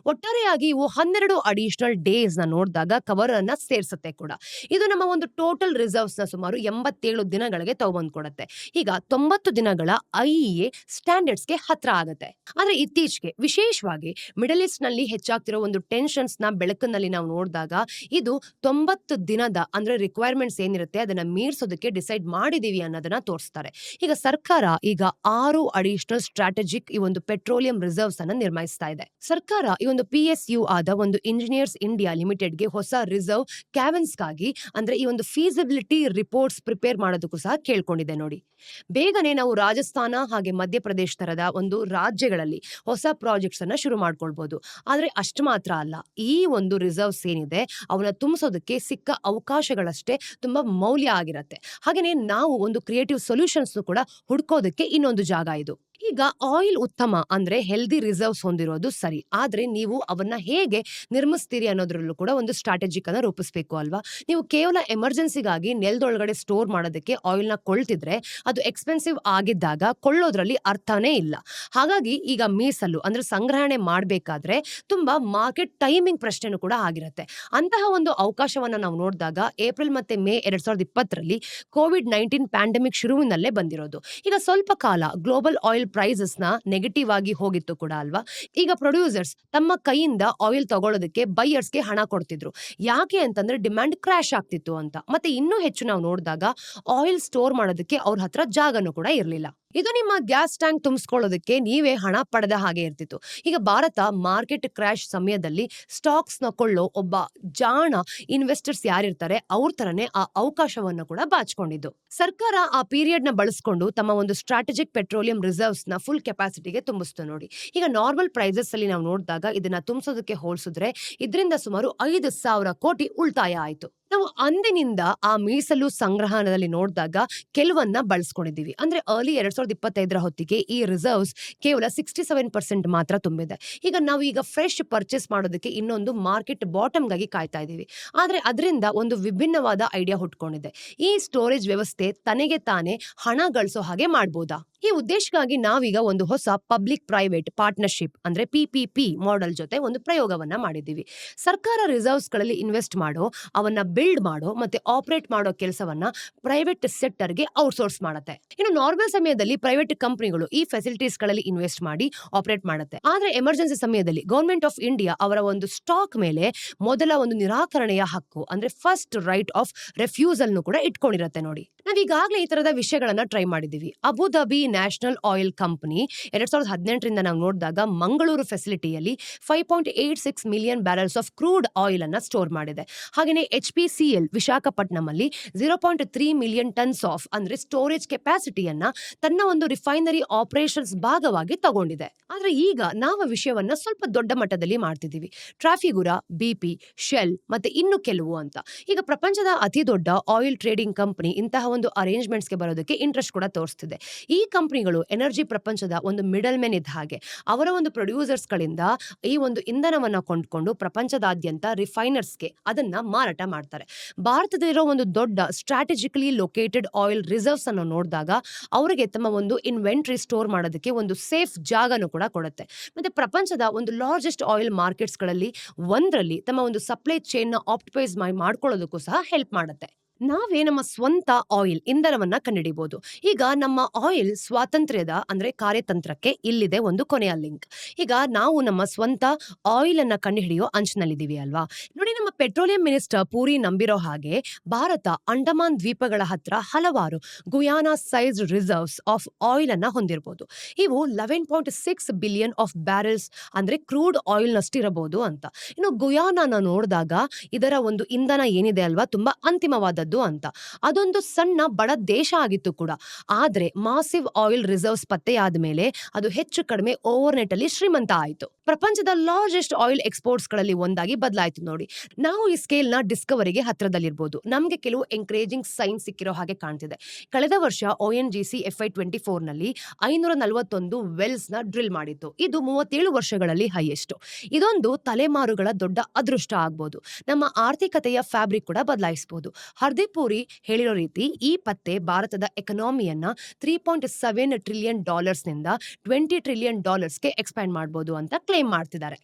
ಒಟ್ಟಾರೆಯಾಗಿ ಇವು 12 ಅಡಿಷನಲ್ ಡೇಸ್ ನ ನೋಡಿದಾಗ ಕವರ್ ಅನ್ನ ಸೇರ್ಸುತ್ತೆ ಕೂಡ. ಇದು ನಮ್ಮ ಒಂದು ಟೋಟಲ್ ರಿಸರ್ವ್ಸ್ ನ ಸುಮಾರು 87 ದಿನಗಳಿಗೆ ತಗೊಂಡ್ ಕೊಡುತ್ತೆ. ಈಗ 90 ದಿನಗಳ IEA ಸ್ಟ್ಯಾಂಡರ್ಡ್ಸ್ ಗೆ ಹತ್ರ ಆಗುತ್ತೆ. ಆದ್ರೆ ಇತ್ತೀಚೆಗೆ ವಿಶೇಷವಾಗಿ ಮಿಡಲ್ ಈಸ್ಟ್ ನಲ್ಲಿ ಹೆಚ್ಚಾಗ್ತಿರೋ ಒಂದು ಟೆನ್ಷನ್ಸ್ ನ ಬೆಳಕಿನಲ್ಲಿ ನಾವು ನೋಡಿದಾಗ ಇದು 90 ದಿನದ ಅಂದ್ರೆ ರಿಕ್ವೈರ್ಮೆಂಟ್ಸ್ ಏನಿರುತ್ತೆ ಅದನ್ನ ಮೀರ್ಸೋದಕ್ಕೆ ಡಿಸೈಡ್ ಮಾಡಿದೀವಿ ಅನ್ನೋದನ್ನ ತೋರಿಸ್ತಾರೆ. ಈಗ ಸರ್ಕಾರ 6 ಅಡಿಷನಲ್ ಸ್ಟ್ರಾಟಜಿಕ್ ಈ ಒಂದು ಪೆಟ್ರೋಲಿಯಂ ರಿಸರ್ವ್ಸ್ ಅನ್ನ ನಿರ್ಮಿಸ್ತಾ ಇದೆ. ಸರ್ಕಾರ ಈ ಒಂದು PSU ಆದ ಒಂದು ಇಂಜಿನಿಯರ್ಸ್ ಇಂಡಿಯಾ ಲಿಮಿಟೆಡ್ಗೆ ಹೊಸ ರಿಸರ್ವ್ ಕ್ಯಾವೆನ್ಸ್ಗಾಗಿ ಅಂದ್ರೆ ಈ ಒಂದು ಫೀಸಿಬಿಲಿಟಿ ರಿಪೋರ್ಟ್ಸ್ ಪ್ರಿಪೇರ್ ಮಾಡೋದಕ್ಕೂ ಸಹ ಕೇಳ್ಕೊಂಡಿದೆ. ನೋಡಿ, ಬೇಗನೆ ನಾವು ರಾಜಸ್ಥಾನ ಹಾಗೆ ಮಧ್ಯಪ್ರದೇಶ ತರದ ಒಂದು ರಾಜ್ಯಗಳಲ್ಲಿ ಹೊಸ ಪ್ರಾಜೆಕ್ಟ್ಸ್ ಅನ್ನ ಶುರು ಮಾಡ್ಕೊಳ್ಬಹುದು. ಆದ್ರೆ ಅಷ್ಟು ಮಾತ್ರ ಅಲ್ಲ, ಈ ಒಂದು ರಿಸರ್ವ್ಸ್ ಏನಿದೆ ಅವನ್ನ ತುಂಬಿಸೋದಕ್ಕೆ ಸಿಕ್ಕ ಅವಕಾಶಗಳಷ್ಟೇ ತುಂಬಾ ಮೌಲ್ಯ ಆಗಿರತ್ತೆ. ಹಾಗೇನೆ ನಾವು ಒಂದು ಕ್ರಿಯೇಟಿವ್ ಸೊಲ್ಯೂಷನ್ಸ್ ಕೂಡ ಹುಡ್ಕೋದಕ್ಕೆ ಇನ್ನೊಂದು ಜಾಗ ಇದು. ಈಗ ಆಯಿಲ್ ಉತ್ತಮ ಅಂದ್ರೆ ಹೆಲ್ದಿ ರಿಸರ್ವ್ಸ್ ಹೊಂದಿರೋದು ಸರಿ, ಆದ್ರೆ ನೀವು ಅವನ್ನ ಹೇಗೆ ನಿರ್ಮಿಸ್ತೀರಿ ಅನ್ನೋದ್ರಲ್ಲೂ ಕೂಡ ಒಂದು ಸ್ಟ್ರಾಟಜಿಕ್ ಅನ್ನ ರೂಪಿಸಬೇಕು ಅಲ್ವಾ. ನೀವು ಕೇವಲ ಎಮರ್ಜೆನ್ಸಿಗಾಗಿ ನೆಲದೊಳಗಡೆ ಸ್ಟೋರ್ ಮಾಡೋದಕ್ಕೆ ಆಯಿಲ್ ನ ಕೊಳ್ತಿದ್ರೆ ಅದು ಎಕ್ಸ್ಪೆನ್ಸಿವ್ ಆಗಿದ್ದಾಗ ಕೊಳ್ಳೋದ್ರಲ್ಲಿ ಅರ್ಥನೇ ಇಲ್ಲ. ಹಾಗಾಗಿ ಈಗ ಮೀಸಲು ಅಂದ್ರೆ ಸಂಗ್ರಹಣೆ ಮಾಡಬೇಕಾದ್ರೆ ತುಂಬಾ ಮಾರ್ಕೆಟ್ ಟೈಮಿಂಗ್ ಪ್ರಶ್ನೆನೂ ಕೂಡ ಆಗಿರುತ್ತೆ. ಅಂತಹ ಒಂದು ಅವಕಾಶವನ್ನ ನಾವು ನೋಡಿದಾಗ ಏಪ್ರಿಲ್ ಮತ್ತೆ ಮೇ 2020ರಲ್ಲಿ COVID-19 ಪ್ಯಾಂಡಮಿಕ್ ಶುರುವಿನಲ್ಲೇ ಬಂದಿರೋದು. ಈಗ ಸ್ವಲ್ಪ ಕಾಲ ಗ್ಲೋಬಲ್ ಆಯಿಲ್ ಪ್ರೈಸಸ್ ನ ನೆಗೆಟಿವ್ ಆಗಿ ಹೋಗಿತ್ತು ಕೂಡ ಅಲ್ವಾ. ಈಗ ಪ್ರೊಡ್ಯೂಸರ್ಸ್ ತಮ್ಮ ಕೈಯಿಂದ ಆಯಿಲ್ ತಗೊಳ್ಳೋದಕ್ಕೆ ಬೈಯರ್ಸ್ಗೆ ಹಣ ಕೊಡ್ತಿದ್ರು. ಯಾಕೆ ಅಂತಂದ್ರೆ ಡಿಮ್ಯಾಂಡ್ ಕ್ರಾಶ್ ಆಗ್ತಿತ್ತು ಅಂತ. ಮತ್ತೆ ಇನ್ನೂ ಹೆಚ್ಚು ನಾವು ನೋಡಿದಾಗ ಆಯಿಲ್ ಸ್ಟೋರ್ ಮಾಡೋದಕ್ಕೆ ಅವ್ರ ಹತ್ರ ಜಾಗನೂ ಕೂಡ ಇರಲಿಲ್ಲ. ಇದು ನಿಮ್ಮ ಗ್ಯಾಸ್ ಟ್ಯಾಂಕ್ ತುಂಬಿಸ್ಕೊಳ್ಳೋದಕ್ಕೆ ನೀವೇ ಹಣ ಪಡೆದ ಹಾಗೆ ಇರ್ತಿತ್ತು. ಈಗ ಭಾರತ ಮಾರ್ಕೆಟ್ ಕ್ರಾಶ್ ಸಮಯದಲ್ಲಿ ಸ್ಟಾಕ್ಸ್ ನ ಕೊಳ್ಳೋ ಒಬ್ಬ ಜಾಣ ಇನ್ವೆಸ್ಟರ್ಸ್ ಯಾರಿರ್ತಾರೆ ಅವ್ರ ತರನೇ ಆ ಅವಕಾಶವನ್ನು ಕೂಡ ಬಾಚಿಕೊಂಡಿದ್ದು. ಸರ್ಕಾರ ಆ ಪೀರಿಯಡ್ ನ ಬಳಸ್ಕೊಂಡು ತಮ್ಮ ಒಂದು ಸ್ಟ್ರಾಟಜಿಕ್ ಪೆಟ್ರೋಲಿಯಂ ರಿಸರ್ವ್ಸ್ ನ ಫುಲ್ ಕೆಪಾಸಿಟಿಗೆ ತುಂಬಿಸ್ತು. ನೋಡಿ, ಈಗ ನಾರ್ಮಲ್ ಪ್ರೈಸಸ್ ಅಲ್ಲಿ ನಾವು ನೋಡಿದಾಗ ಇದನ್ನ ತುಂಬಿಸೋದಕ್ಕೆ ಹೋಲಿಸಿದ್ರೆ ಇದರಿಂದ ಸುಮಾರು 5,000 ಕೋಟಿ ಉಳಿತಾಯ ಆಯ್ತು. ನಾವು ಅಂದಿನಿಂದ ಆ ಮೀಸಲು ಸಂಗ್ರಹಣದಲ್ಲಿ ನೋಡಿದಾಗ ಕೆಲವನ್ನ ಬಳಸ್ಕೊಂಡಿದ್ದೀವಿ. ಅಂದ್ರೆ ಅರ್ಲಿ 2025ರ ಹೊತ್ತಿಗೆ ಈ ರಿಸರ್ವ್ಸ್ ಕೇವಲ 67% ಮಾತ್ರ ತುಂಬಿದೆ. ಈಗ ನಾವು ಈಗ ಫ್ರೆಶ್ ಪರ್ಚೇಸ್ ಮಾಡೋದಕ್ಕೆ ಇನ್ನೊಂದು ಮಾರ್ಕೆಟ್ ಬಾಟಮ್ಗಾಗಿ ಕಾಯ್ತಾ ಇದ್ದೀವಿ. ಆದ್ರೆ ಅದರಿಂದ ಒಂದು ವಿಭಿನ್ನವಾದ ಐಡಿಯಾ ಹುಟ್ಕೊಂಡಿದೆ. ಈ ಸ್ಟೋರೇಜ್ ವ್ಯವಸ್ಥೆ ತನಗೆ ತಾನೇ ಹಣ ಗಳಿಸೋ ಹಾಗೆ ಮಾಡ್ಬೋದಾ? ಈ ಉದ್ದೇಶಕ್ಕಾಗಿ ನಾವೀಗ ಒಂದು ಹೊಸ ಪಬ್ಲಿಕ್ ಪ್ರೈವೇಟ್ ಪಾರ್ಟ್ನರ್ಶಿಪ್ ಅಂದ್ರೆ PPP ಮಾಡೆಲ್ ಜೊತೆ ಒಂದು ಪ್ರಯೋಗವನ್ನ ಮಾಡಿದ್ದೀವಿ. ಸರ್ಕಾರ ರಿಸರ್ವ್ಸ್ ಗಳಲ್ಲಿ ಇನ್ವೆಸ್ಟ್ ಮಾಡೋ, ಅವನ್ನ ಬಿಲ್ಡ್ ಮಾಡೋ ಮತ್ತೆ ಆಪರೇಟ್ ಮಾಡೋ ಕೆಲಸವನ್ನ ಪ್ರೈವೇಟ್ ಸೆಕ್ಟರ್ಗೆ ಔಟ್ಸೋರ್ಸ್ ಮಾಡುತ್ತೆ. ಇನ್ನು ನಾರ್ಮಲ್ ಸಮಯದಲ್ಲಿ ಪ್ರೈವೇಟ್ ಕಂಪನಿಗಳು ಈ ಫೆಸಿಲಿಟೀಸ್ ಗಳಲ್ಲಿ ಇನ್ವೆಸ್ಟ್ ಮಾಡಿ ಆಪರೇಟ್ ಮಾಡುತ್ತೆ. ಆದ್ರೆ ಎಮರ್ಜೆನ್ಸಿ ಸಮಯದಲ್ಲಿ ಗವರ್ಮೆಂಟ್ ಆಫ್ ಇಂಡಿಯಾ ಅವರ ಒಂದು ಸ್ಟಾಕ್ ಮೇಲೆ ಮೊದಲ ಒಂದು ನಿರಾಕರಣೆಯ ಹಕ್ಕು ಅಂದ್ರೆ ಫಸ್ಟ್ ರೈಟ್ ಆಫ್ ರೆಫ್ಯೂಸಲ್ ಕೂಡ ಇಟ್ಕೊಂಡಿರತ್ತೆ. ನೋಡಿ, ನಾವೀಗಾಗಲೇ ಈ ತರದ ವಿಷಯಗಳನ್ನ ಟ್ರೈ ಮಾಡಿದೀವಿ. ಅಬುಧಾಬಿ ನ್ಯಾಷನಲ್ ಆಯಿಲ್ ಕಂಪನಿ 2018ರಿಂದ ನಾವು ನೋಡಿದಾಗ ಮಂಗಳೂರು ಫೆಸಿಲಿಟಿಯಲ್ಲಿ 5.86 million barrels of crude oil ಅನ್ನ ಸ್ಟೋರ್ ಮಾಡಿದೆ. ಹಾಗೆಯೇ HPCL ವಿಶಾಖಪಟ್ಟಣಂ ಅಲ್ಲಿ 0.3 ಮಿಲಿಯನ್ ಟನ್ಸ್ ಆಫ್ ಅಂದ್ರೆ ಸ್ಟೋರೇಜ್ ಕೆಪಾಸಿಟಿಯನ್ನ ತನ್ನ ಒಂದು ರಿಫೈನರಿ ಆಪರೇಷನ್ಸ್ ಭಾಗವಾಗಿ ತಗೊಂಡಿದೆ. ಆದ್ರೆ ಈಗ ನಾವು ವಿಷಯವನ್ನ ಸ್ವಲ್ಪ ದೊಡ್ಡ ಮಟ್ಟದಲ್ಲಿ ಮಾಡ್ತಿದ್ದೀವಿ. ಟ್ರಾಫಿಗುರಾ, BP, ಶೆಲ್ ಮತ್ತೆ ಇನ್ನು ಕೆಲವು ಅಂತ. ಈಗ ಪ್ರಪಂಚದ ಅತಿ ದೊಡ್ಡ ಆಯಿಲ್ ಟ್ರೇಡಿಂಗ್ ಕಂಪನಿ ಇಂತಹ ಒಂದು ಅರೇಂಜ್ಮೆಂಟ್ಸ್ ಗೆ ಬರೋದಕ್ಕೆ ಇಂಟ್ರೆಸ್ಟ್ ಕೂಡ ತೋರಿಸ್ತಿದೆ. ಈ ಕಂಪನಿಗಳು ಎನರ್ಜಿ ಪ್ರಪಂಚದ ಒಂದು ಮಿಡಲ್ ಮೆನ್ ಇದ್ದ ಹಾಗೆ ಅವರ ಒಂದು ಪ್ರೊಡ್ಯೂಸರ್ಸ್ ಗಳಿಂದ ಈ ಒಂದು ಇಂಧನವನ್ನ ಕೊಂಡ್ಕೊಂಡು ಪ್ರಪಂಚದಾದ್ಯಂತ ರಿಫೈನರ್ಸ್ಗೆ ಅದನ್ನ ಮಾರಾಟ ಮಾಡ್ತಾರೆ. ಭಾರತದಲ್ಲಿರೋ ಒಂದು ದೊಡ್ಡ ಸ್ಟ್ರಾಟಜಿಕಲಿ ಲೊಕೇಟೆಡ್ ಆಯಿಲ್ ರಿಸರ್ವ್ಸ್ ಅನ್ನು ನೋಡಿದಾಗ ಅವರಿಗೆ ತಮ್ಮ ಒಂದು ಇನ್ವೆಂಟ್ರಿ ಸ್ಟೋರ್ ಮಾಡೋದಕ್ಕೆ ಒಂದು ಸೇಫ್ ಜಾಗನೂ ಕೂಡ ಕೊಡುತ್ತೆ. ಮತ್ತೆ ಪ್ರಪಂಚದ ಒಂದು ಲಾರ್ಜೆಸ್ಟ್ ಆಯಿಲ್ ಮಾರ್ಕೆಟ್ಸ್ ಗಳಲ್ಲಿ ಒಂದರಲ್ಲಿ ತಮ್ಮ ಒಂದು ಸಪ್ಲೈ ಚೈನ್ ನ ಆಪ್ಟಿಮೈಸ್ ಮಾಡ್ಕೊಳ್ಳೋದಕ್ಕೂ ಸಹ ಹೆಲ್ಪ್ ಮಾಡುತ್ತೆ. ನಾವೇ ನಮ್ಮ ಸ್ವಂತ ಆಯಿಲ್ ಇಂಧನವನ್ನ ಕಂಡುಹಿಡಿಬಹುದು. ಈಗ ನಮ್ಮ ಆಯಿಲ್ ಸ್ವಾತಂತ್ರ್ಯದ ಅಂದ್ರೆ ಕಾರ್ಯತಂತ್ರಕ್ಕೆ ಇಲ್ಲಿದೆ ಒಂದು ಕೊನೆಯ ಲಿಂಕ್. ಈಗ ನಾವು ನಮ್ಮ ಸ್ವಂತ ಆಯಿಲ್ ಅನ್ನ ಕಂಡುಹಿಡಿಯೋ ಅಂಚಿನಲ್ಲಿದ್ದೀವಿ ಅಲ್ವಾ? ನೋಡಿ, ನಮ್ಮ ಪೆಟ್ರೋಲಿಯಂ ಮಿನಿಸ್ಟರ್ ಪೂರಿ ನಂಬಿರೋ ಹಾಗೆ ಭಾರತ ಅಂಡಮಾನ್ ದ್ವೀಪಗಳ ಹತ್ರ ಹಲವಾರು ಗುಯಾನಾ ಸೈಜ್ ರಿಸರ್ವ್ಸ್ ಆಫ್ ಆಯಿಲ್ ಅನ್ನ ಹೊಂದಿರಬಹುದು. ಇವು 11.6 ಬಿಲಿಯನ್ ಆಫ್ ಬ್ಯಾರೆಲ್ಸ್ ಅಂದ್ರೆ ಕ್ರೂಡ್ ಆಯಿಲ್ ನಷ್ಟಿರಬಹುದು ಅಂತ. ಇನ್ನು ಗುಯಾನಾನ ನೋಡಿದಾಗ ಇದರ ಒಂದು ಇಂಧನ ಏನಿದೆ ಅಲ್ವಾ, ತುಂಬಾ ಅಂತಿಮವಾದದ್ದು ಅಂತ. ಅದೊಂದು ಸಣ್ಣ ಬಡ ದೇಶ ಆಗಿತ್ತು ಕೂಡ. ಆದ್ರೆ ಮಾಸಿವ್ ಆಯಿಲ್ ರಿಸರ್ವ್ಸ್ ಪತ್ತೆಯಾದ ಮೇಲೆ ಅದು ಹೆಚ್ಚು ಕಡಿಮೆ ಓವರ್ ನೈಟ್ ಅಲ್ಲಿ ಶ್ರೀಮಂತ ಆಯಿತು. ಪ್ರಪಂಚದ ಲಾರ್ಜೆಸ್ಟ್ ಆಯಿಲ್ ಎಕ್ಸ್ಪೋರ್ಟ್ಸ್ ಗಳಲ್ಲಿ ಒಂದಾಗಿ ಬದಲಾಯಿತು ನೋಡಿ. ನಾವು ಈ ಸ್ಕೇಲ್ ನ ಡಿಸ್ಕವರಿಗೆ ಹತ್ರದಲ್ಲಿರ್ಬೋದು. ನಮ್ಗೆ ಕೆಲವು ಎಂಕರೇಜಿಂಗ್ ಸೈನ್ ಸಿಕ್ಕಿರೋ ಹಾಗೆ ಕಾಣ್ತಿದೆ. ಕಳೆದ ವರ್ಷ ONGC FY24 ನಲ್ಲಿ 541 ವೆಲ್ಸ್ ನ ಡ್ರಿಲ್ ಮಾಡಿತ್ತು. ಇದು 37 ವರ್ಷಗಳಲ್ಲಿ ಹೈಯೆಸ್ಟ್. ಇದೊಂದು ತಲೆಮಾರುಗಳ ದೊಡ್ಡ ಅದೃಷ್ಟ ಆಗ್ಬೋದು. ನಮ್ಮ ಆರ್ಥಿಕತೆಯ ಫ್ಯಾಬ್ರಿಕ್ ಕೂಡ ಬದಲಾಯಿಸಬಹುದು. ಹರ್ದೀಪ್ ಪುರಿ ಹೇಳಿರೋ ರೀತಿ ಈ ಪತ್ತೆ ಭಾರತದ ಎಕನಾಮಿಯನ್ನ $3.7 ಟ್ರಿಲಿಯನ್ ನಿಂದ $20 ಟ್ರಿಲಿಯನ್ ಗೆ ಎಕ್ಸ್ಪ್ಯಾಂಡ್ ಮಾಡಬಹುದು ಅಂತ ಕ್ಲೇಮ್ ಮಾಡ್ತಿದ್ದಾರೆ.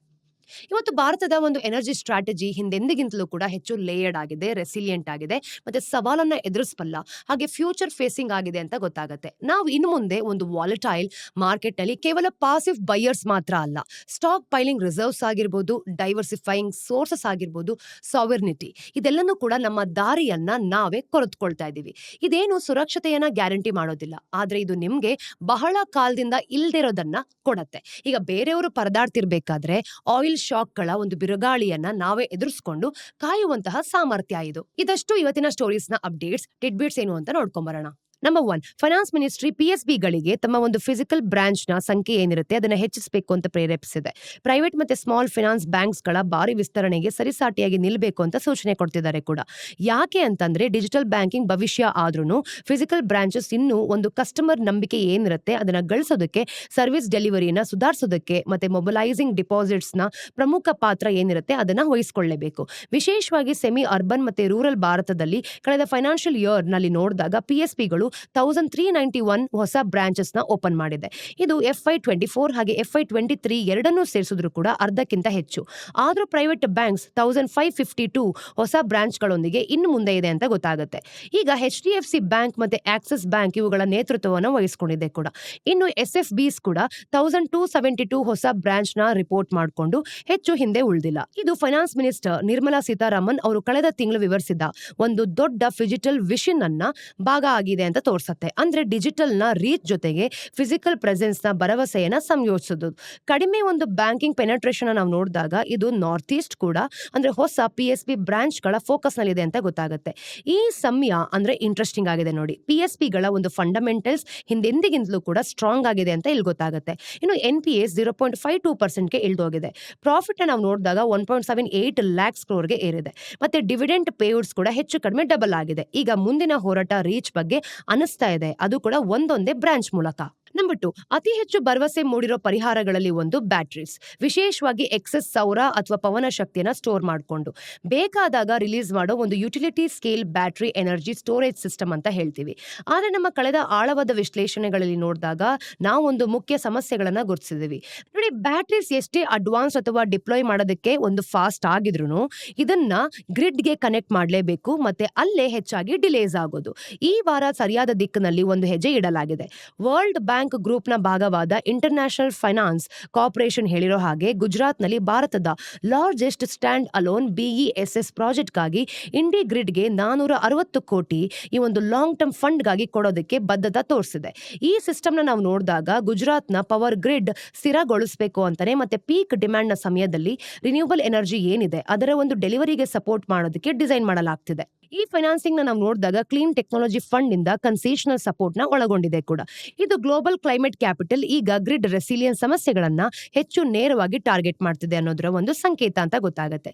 ಇವತ್ತು ಭಾರತದ ಒಂದು ಎನರ್ಜಿ ಸ್ಟ್ರಾಟಜಿ ಹಿಂದೆಂದಿಗಿಂತಲೂ ಕೂಡ ಹೆಚ್ಚು ಲೇಯರ್ಡ್ ಆಗಿದೆ, ರೆಸಿಲಿಯಂಟ್ ಆಗಿದೆ, ಮತ್ತೆ ಸವಾಲನ್ನ ಎದುರಿಸಬಲ್ಲ ಹಾಗೆ ಫ್ಯೂಚರ್ ಫೇಸಿಂಗ್ ಆಗಿದೆ ಅಂತ ಗೊತ್ತಾಗುತ್ತೆ. ನಾವು ಇನ್ನು ಮುಂದೆ ಒಂದು ವಾಲಟೈಲ್ ಮಾರ್ಕೆಟ್ ನಲ್ಲಿ ಕೇವಲ ಪಾಸಿವ್ ಬೈಯರ್ಸ್ ಮಾತ್ರ ಅಲ್ಲ, ಸ್ಟಾಕ್ ಪೈಲಿಂಗ್ ರಿಸರ್ವ್ಸ್ ಆಗಿರ್ಬೋದು, ಡೈವರ್ಸಿಫೈಯಿಂಗ್ ಸೋರ್ಸಸ್ ಆಗಿರ್ಬೋದು, ಸಾವರ್ನಿಟಿ, ಇದೆಲ್ಲನೂ ಕೂಡ ನಮ್ಮ ದಾರಿಯನ್ನ ನಾವೇ ಕೊರೆದುಕೊಳ್ತಾ ಇದ್ದೀವಿ. ಇದೇನು ಸುರಕ್ಷತೆಯನ್ನ ಗ್ಯಾರಂಟಿ ಮಾಡೋದಿಲ್ಲ, ಆದ್ರೆ ಇದು ನಿಮ್ಗೆ ಬಹಳ ಕಾಲದಿಂದ ಇಲ್ದಿರೋದನ್ನ ಕೊಡತ್ತೆ. ಈಗ ಬೇರೆಯವರು ಪರದಾಡ್ತಿರ್ಬೇಕಾದ್ರೆ ಆಯಿಲ್ ಶಾಕ್ಗಳ ಒಂದು ಬಿರುಗಾಳಿಯನ್ನ ನಾವೇ ಎದುರಿಸಿಕೊಂಡು ಕಾಯುವಂತಹ ಸಾಮರ್ಥ್ಯ ಇದು. ಇದಷ್ಟು ಇವತ್ತಿನ ಸ್ಟೋರೀಸ್ ನ ಅಪ್ಡೇಟ್ಸ್. ಟಿಡ್ಬಿಟ್ಸ್ ಏನು ಅಂತ ನೋಡ್ಕೊಂಬರೋಣ. ನಂಬರ್ 1, ಫೈನಾನ್ಸ್ ಮಿನಿಸ್ಟ್ರಿ PSB ಗಳಿಗೆ ತಮ್ಮ ಒಂದು ಫಿಸಿಕಲ್ ಬ್ರಾಂಚ್ ನ ಸಂಖ್ಯೆ ಏನಿರುತ್ತೆ ಅದನ್ನ ಹೆಚ್ಚಿಸಬೇಕು ಅಂತ ಪ್ರೇರೇಪಿಸಿದೆ. ಪ್ರೈವೇಟ್ ಮತ್ತೆ ಸ್ಮಾಲ್ ಫೈನಾನ್ಸ್ ಬ್ಯಾಂಕ್ಸ್ ಗಳ ಭಾರಿ ವಿಸ್ತರಣೆಗೆ ಸರಿಸಾಟಿಯಾಗಿ ನಿಲ್ಬೇಕು ಅಂತ ಸೂಚನೆ ಕೊಡ್ತಿದ್ದಾರೆ ಕೂಡ. ಯಾಕೆ ಅಂತಂದ್ರೆ ಡಿಜಿಟಲ್ ಬ್ಯಾಂಕಿಂಗ್ ಭವಿಷ್ಯ ಆದ್ರೂ ಫಿಸಿಕಲ್ ಬ್ರಾಂಚಸ್ ಇನ್ನೂ ಒಂದು ಕಸ್ಟಮರ್ ನಂಬಿಕೆ ಏನಿರುತ್ತೆ ಅದನ್ನ ಗಳಿಸೋದಕ್ಕೆ, ಸರ್ವಿಸ್ ಡೆಲಿವರಿನ ಸುಧಾರಿಸೋದಕ್ಕೆ ಮತ್ತೆ ಮೊಬಲೈಸಿಂಗ್ ಡಿಪಾಸಿಟ್ಸ್ ನ ಪ್ರಮುಖ ಪಾತ್ರ ಏನಿರುತ್ತೆ ಅದನ್ನ ವಹಿಸಿಕೊಳ್ಳಬೇಕು. ವಿಶೇಷವಾಗಿ ಸೆಮಿ ಅರ್ಬನ್ ಮತ್ತೆ ರೂರಲ್ ಭಾರತದಲ್ಲಿ ಕಳೆದ ಫೈನಾನ್ಷಿಯಲ್ ಇಯರ್ ನಲ್ಲಿ ನೋಡಿದಾಗ PSBಗಳು 1391 ಹೊಸ ಬ್ರಾಂಚಸ್ ನ ಓಪನ್ ಮಾಡಿದೆ. ಇದು FY24 ಹಾಗೆ FY23 ಎರಡನ್ನೂ ಸೇರಿಸಿದ್ರು ಕೂಡ ಅರ್ಧಕ್ಕಿಂತ ಹೆಚ್ಚು. ಆದ್ರೂ ಪ್ರೈವೇಟ್ ಬ್ಯಾಂಕ್ಸ್ 1552 ಹೊಸ ಬ್ರಾಂಚ್ ಗಳೊಂದಿಗೆ ಇನ್ನು ಮುಂದೆ ಇದೆ ಅಂತ ಗೊತ್ತಾಗುತ್ತೆ. ಈಗ HDFC ಬ್ಯಾಂಕ್ ಮತ್ತೆ ಆಕ್ಸಿಸ್ ಬ್ಯಾಂಕ್ ಇವುಗಳ ನೇತೃತ್ವವನ್ನು ವಹಿಸಿಕೊಂಡಿದೆ ಕೂಡ. ಇನ್ನು SFBs ಕೂಡ 1272 ಹೊಸ ಬ್ರಾಂಚ್ ನ ರಿಪೋರ್ಟ್ ಮಾಡಿಕೊಂಡು ಹೆಚ್ಚು ಹಿಂದೆ ಉಳಿದಿಲ್ಲ. ಇದು ಫೈನಾನ್ಸ್ ಮಿನಿಸ್ಟರ್ ನಿರ್ಮಲಾ ಸೀತಾರಾಮನ್ ಅವರು ಕಳೆದ ತಿಂಗಳು ವಿವರಿಸಿದ ಒಂದು ದೊಡ್ಡ ಫಿಜಿಟಲ್ ವಿಷನ್ ಅನ್ನ ಭಾಗ ಆಗಿದೆ ಅಂತ ತೋರ್ಸತ್ತೆ. ಅಂದ್ರೆ ಡಿಜಿಟಲ್ ನ ರೀಚ್ ಜೊತೆಗೆ ಫಿಸಿಕಲ್ ಪ್ರೆಸೆನ್ಸ್ ನ ಭರವಸೆಯನ್ನ ಸಂಯೋಜಿಸೋದು. ಕಡಿಮೆ ಒಂದು ಬ್ಯಾಂಕಿಂಗ್ ಪೆನೆಟ್ರೇಷನ್ ನಾವು ನೋಡಿದಾಗ ಇದು ನಾರ್ತ್ ಈಸ್ಟ್ ಕೂಡ ಅಂದ್ರೆ ಹೊಸ PSB ಬ್ರಾಂಚ್ ಗಳ ಫೋಕಸ್ ನಲ್ಲಿ ಅಂತ ಗೊತ್ತಾಗುತ್ತೆ. ಈ ಸಮಯ ಅಂದ್ರೆ ಇಂಟ್ರೆಸ್ಟಿಂಗ್ ಆಗಿದೆ ನೋಡಿ. PSB ಗಳ ಒಂದು ಫಂಡಮೆಂಟಲ್ಸ್ ಹಿಂದೆಂದಿಗಿಂತಲೂ ಕೂಡ ಸ್ಟ್ರಾಂಗ್ ಆಗಿದೆ ಅಂತ ಇಲ್ಲಿ ಗೊತ್ತಾಗುತ್ತೆ. ಇನ್ನು NPAs 0.52% ಗೆ ಇಳಿದೋಗಿದೆ. ಪ್ರಾಫಿಟ್ ನಾವು ನೋಡಿದಾಗ 1.78 lakhs crore ಗೆ ಏರಿದೆ. ಮತ್ತೆ ಡಿವಿಡೆಂಟ್ ಪೇಔಟ್ಸ್ ಕೂಡ ಹೆಚ್ಚು ಕಡಿಮೆ ಡಬಲ್ ಆಗಿದೆ. ಈಗ ಮುಂದಿನ ಹೋರಾಟ ರೀಚ್ ಬಗ್ಗೆ ಅನಿಸ್ತಾ ಇದೆ, ಅದು ಕೂಡ ಒಂದೊಂದೇ ಬ್ರಾಂಚ್ ಮೂಲಕ. ನಂಬರ್ 2, ಅತಿ ಹೆಚ್ಚು ಭರವಸೆ ಮೂಡಿರೋ ಪರಿಹಾರಗಳಲ್ಲಿ ಒಂದು ಬ್ಯಾಟರೀಸ್. ವಿಶೇಷವಾಗಿ ಎಕ್ಸೆಸ್ ಸೌರ ಅಥವಾ ಪವನ ಶಕ್ತಿಯನ್ನ ಸ್ಟೋರ್ ಮಾಡಿಕೊಂಡು ಬೇಕಾದಾಗ ರಿಲೀಸ್ ಮಾಡೋ ಒಂದು utility scale battery energy storage system ಅಂತ ಹೇಳ್ತೀವಿ. ಆದ್ರೆ ನಮ್ಮ ಕಳೆದ ಆಳವಾದ ವಿಶ್ಲೇಷಣೆಗಳಲ್ಲಿ ನೋಡಿದಾಗ ನಾವು ಒಂದು ಮುಖ್ಯ ಸಮಸ್ಯೆಗಳನ್ನ ಗುರುತಿಸಿದೀವಿ ನೋಡಿ. ಬ್ಯಾಟರೀಸ್ ಎಷ್ಟೇ ಅಡ್ವಾನ್ಸ್ ಅಥವಾ ಡಿಪ್ಲಾಯ್ ಮಾಡೋದಕ್ಕೆ ಒಂದು ಫಾಸ್ಟ್ ಆಗಿದ್ರು ಇದನ್ನ ಗ್ರಿಡ್ಗೆ ಕನೆಕ್ಟ್ ಮಾಡಲೇಬೇಕು, ಮತ್ತೆ ಅಲ್ಲೇ ಹೆಚ್ಚಾಗಿ ಡಿಲೇಸ್ ಆಗೋದು. ಈ ವಾರ ಸರಿಯಾದ ದಿಕ್ಕಿನಲ್ಲಿ ಒಂದು ಹೆಜ್ಜೆ ಇಡಲಾಗಿದೆ. ವರ್ಲ್ಡ್ ಬ್ಯಾಂಕ್ ಗ್ರೂಪ್ ನ ಭಾಗವಾದ ಇಂಟರ್ನ್ಯಾಷನಲ್ ಫೈನಾನ್ಸ್ ಕಾರ್ಪೊರೇಷನ್ ಹೇಳಿರೋ ಹಾಗೆ ಗುಜರಾತ್ ನಲ್ಲಿ ಭಾರತದ largest stand alone BESS project ಗಾಗಿ ಇಂಡಿ ಗ್ರಿಡ್ ಗೆ 460 ಕೋಟಿ ಈ ಒಂದು ಲಾಂಗ್ ಟರ್ಮ್ ಫಂಡ್ ಗಾಗಿ ಕೊಡೋದಕ್ಕೆ ಬದ್ಧತೆ ತೋರಿಸಿದೆ. ಈ ಸಿಸ್ಟಮ್ ನ ನಾವು ನೋಡಿದಾಗ ಗುಜರಾತ್ ನ ಪವರ್ ಗ್ರಿಡ್ ಸ್ಥಿರಗೊಳಿಸಬೇಕು ಅಂತಾನೆ, ಮತ್ತೆ ಪೀಕ್ ಡಿಮ್ಯಾಂಡ್ ನ ಸಮಯದಲ್ಲಿ ರಿನ್ಯೂಬಲ್ ಎನರ್ಜಿ ಏನಿದೆ ಅದರ ಒಂದು ಡೆಲಿವರಿಗೆ ಸಪೋರ್ಟ್ ಮಾಡೋದಕ್ಕೆ ಡಿಸೈನ್ ಮಾಡಲಾಗ್ತಿದೆ. ಈ ಫೈನಾನ್ಸಿಂಗ್ ನಾವು ನೋಡಿದಾಗ ಕ್ಲೀನ್ ಟೆಕ್ನಾಲಜಿ ಫಂಡ್ ನಿಂದ ಕನ್ಸೆಷನಲ್ ಸಪೋರ್ಟ್ ನ ಒಳಗೊಂಡಿದೆ ಕೂಡ. ಇದು ಗ್ಲೋಬಲ್ ಕ್ಲೈಮೇಟ್ ಕ್ಯಾಪಿಟಲ್ ಈಗ ಗ್ರಿಡ್ ರೆಸಿಲಿಯನ್ಸ್ ಸಮಸ್ಯೆಗಳನ್ನ ಹೆಚ್ಚು ನೇರವಾಗಿ ಟಾರ್ಗೆಟ್ ಮಾಡ್ತಿದೆ ಅನ್ನೋದರ ಒಂದು ಸಂಕೇತ ಅಂತ ಗೊತ್ತಾಗುತ್ತೆ.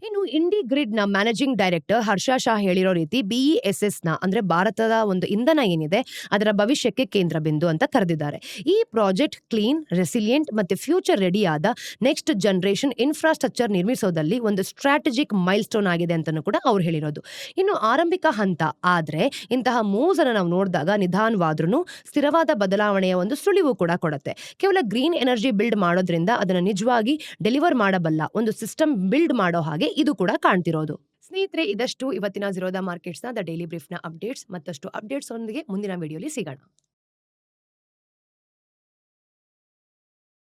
ಇನ್ನು ಇಂಡಿ ಗ್ರಿಡ್ ನ ಮ್ಯಾನೇಜಿಂಗ್ ಡೈರೆಕ್ಟರ್ ಹರ್ಷ ಶಾ ಹೇಳಿರೋ ರೀತಿ BESS ನ ಅಂದ್ರೆ ಭಾರತದ ಒಂದು ಇಂಧನ ಏನಿದೆ ಅದರ ಭವಿಷ್ಯಕ್ಕೆ ಕೇಂದ್ರ ಬಿಂದು ಅಂತ ಕರೆದಿದ್ದಾರೆ. ಈ ಪ್ರಾಜೆಕ್ಟ್ ಕ್ಲೀನ್, ರೆಸಿಲಿಯಂಟ್ ಮತ್ತೆ ಫ್ಯೂಚರ್ ರೆಡಿ ಆದ ನೆಕ್ಸ್ಟ್ ಜನರೇಷನ್ ಇನ್ಫ್ರಾಸ್ಟ್ರಕ್ಚರ್ ನಿರ್ಮಿಸೋದಲ್ಲಿ ಒಂದು ಸ್ಟ್ರಾಟಜಿಕ್ ಮೈಲ್ ಸ್ಟೋನ್ ಆಗಿದೆ ಅಂತಾನೂ ಕೂಡ ಅವ್ರು ಹೇಳಿರೋದು. ಇನ್ನು ಆರಂಭಿಕ ಹಂತ, ಆದ್ರೆ ಇಂತಹ ಮೂವ್ಸ್ ಅನ್ನು ನಾವು ನೋಡಿದಾಗ ನಿಧಾನವಾದ್ರೂ ಸ್ಥಿರವಾದ ಬದಲಾವಣೆಯ ಒಂದು ಸುಳಿವು ಕೂಡ ಕೊಡುತ್ತೆ. ಕೇವಲ ಗ್ರೀನ್ ಎನರ್ಜಿ ಬಿಲ್ಡ್ ಮಾಡೋದ್ರಿಂದ ಅದನ್ನ ನಿಜವಾಗಿ ಡೆಲಿವರ್ ಮಾಡಬಲ್ಲ ಒಂದು ಸಿಸ್ಟಮ್ ಬಿಲ್ಡ್ ಮಾಡೋ ಹಾಗೆ ಇದು ಕೂಡ ಕಾಣ್ತಿರೋದು. ಸ್ನೇಹಿತರೆ, ಇದಷ್ಟು ಇವತ್ತಿನ ಝೀರೋದ ಮಾರ್ಕೆಟ್ಸ್‌ನ ದ ಡೈಲಿ ಬ್ರೀಫ್‌ನ ಅಪ್ಡೇಟ್ಸ್. ಮತ್ತಷ್ಟು ಅಪ್ಡೇಟ್ಸ್ ಒಂದಿಗೆ ಮುಂದಿನ ವಿಡಿಯೋಲಿ ಸಿಗೋಣ.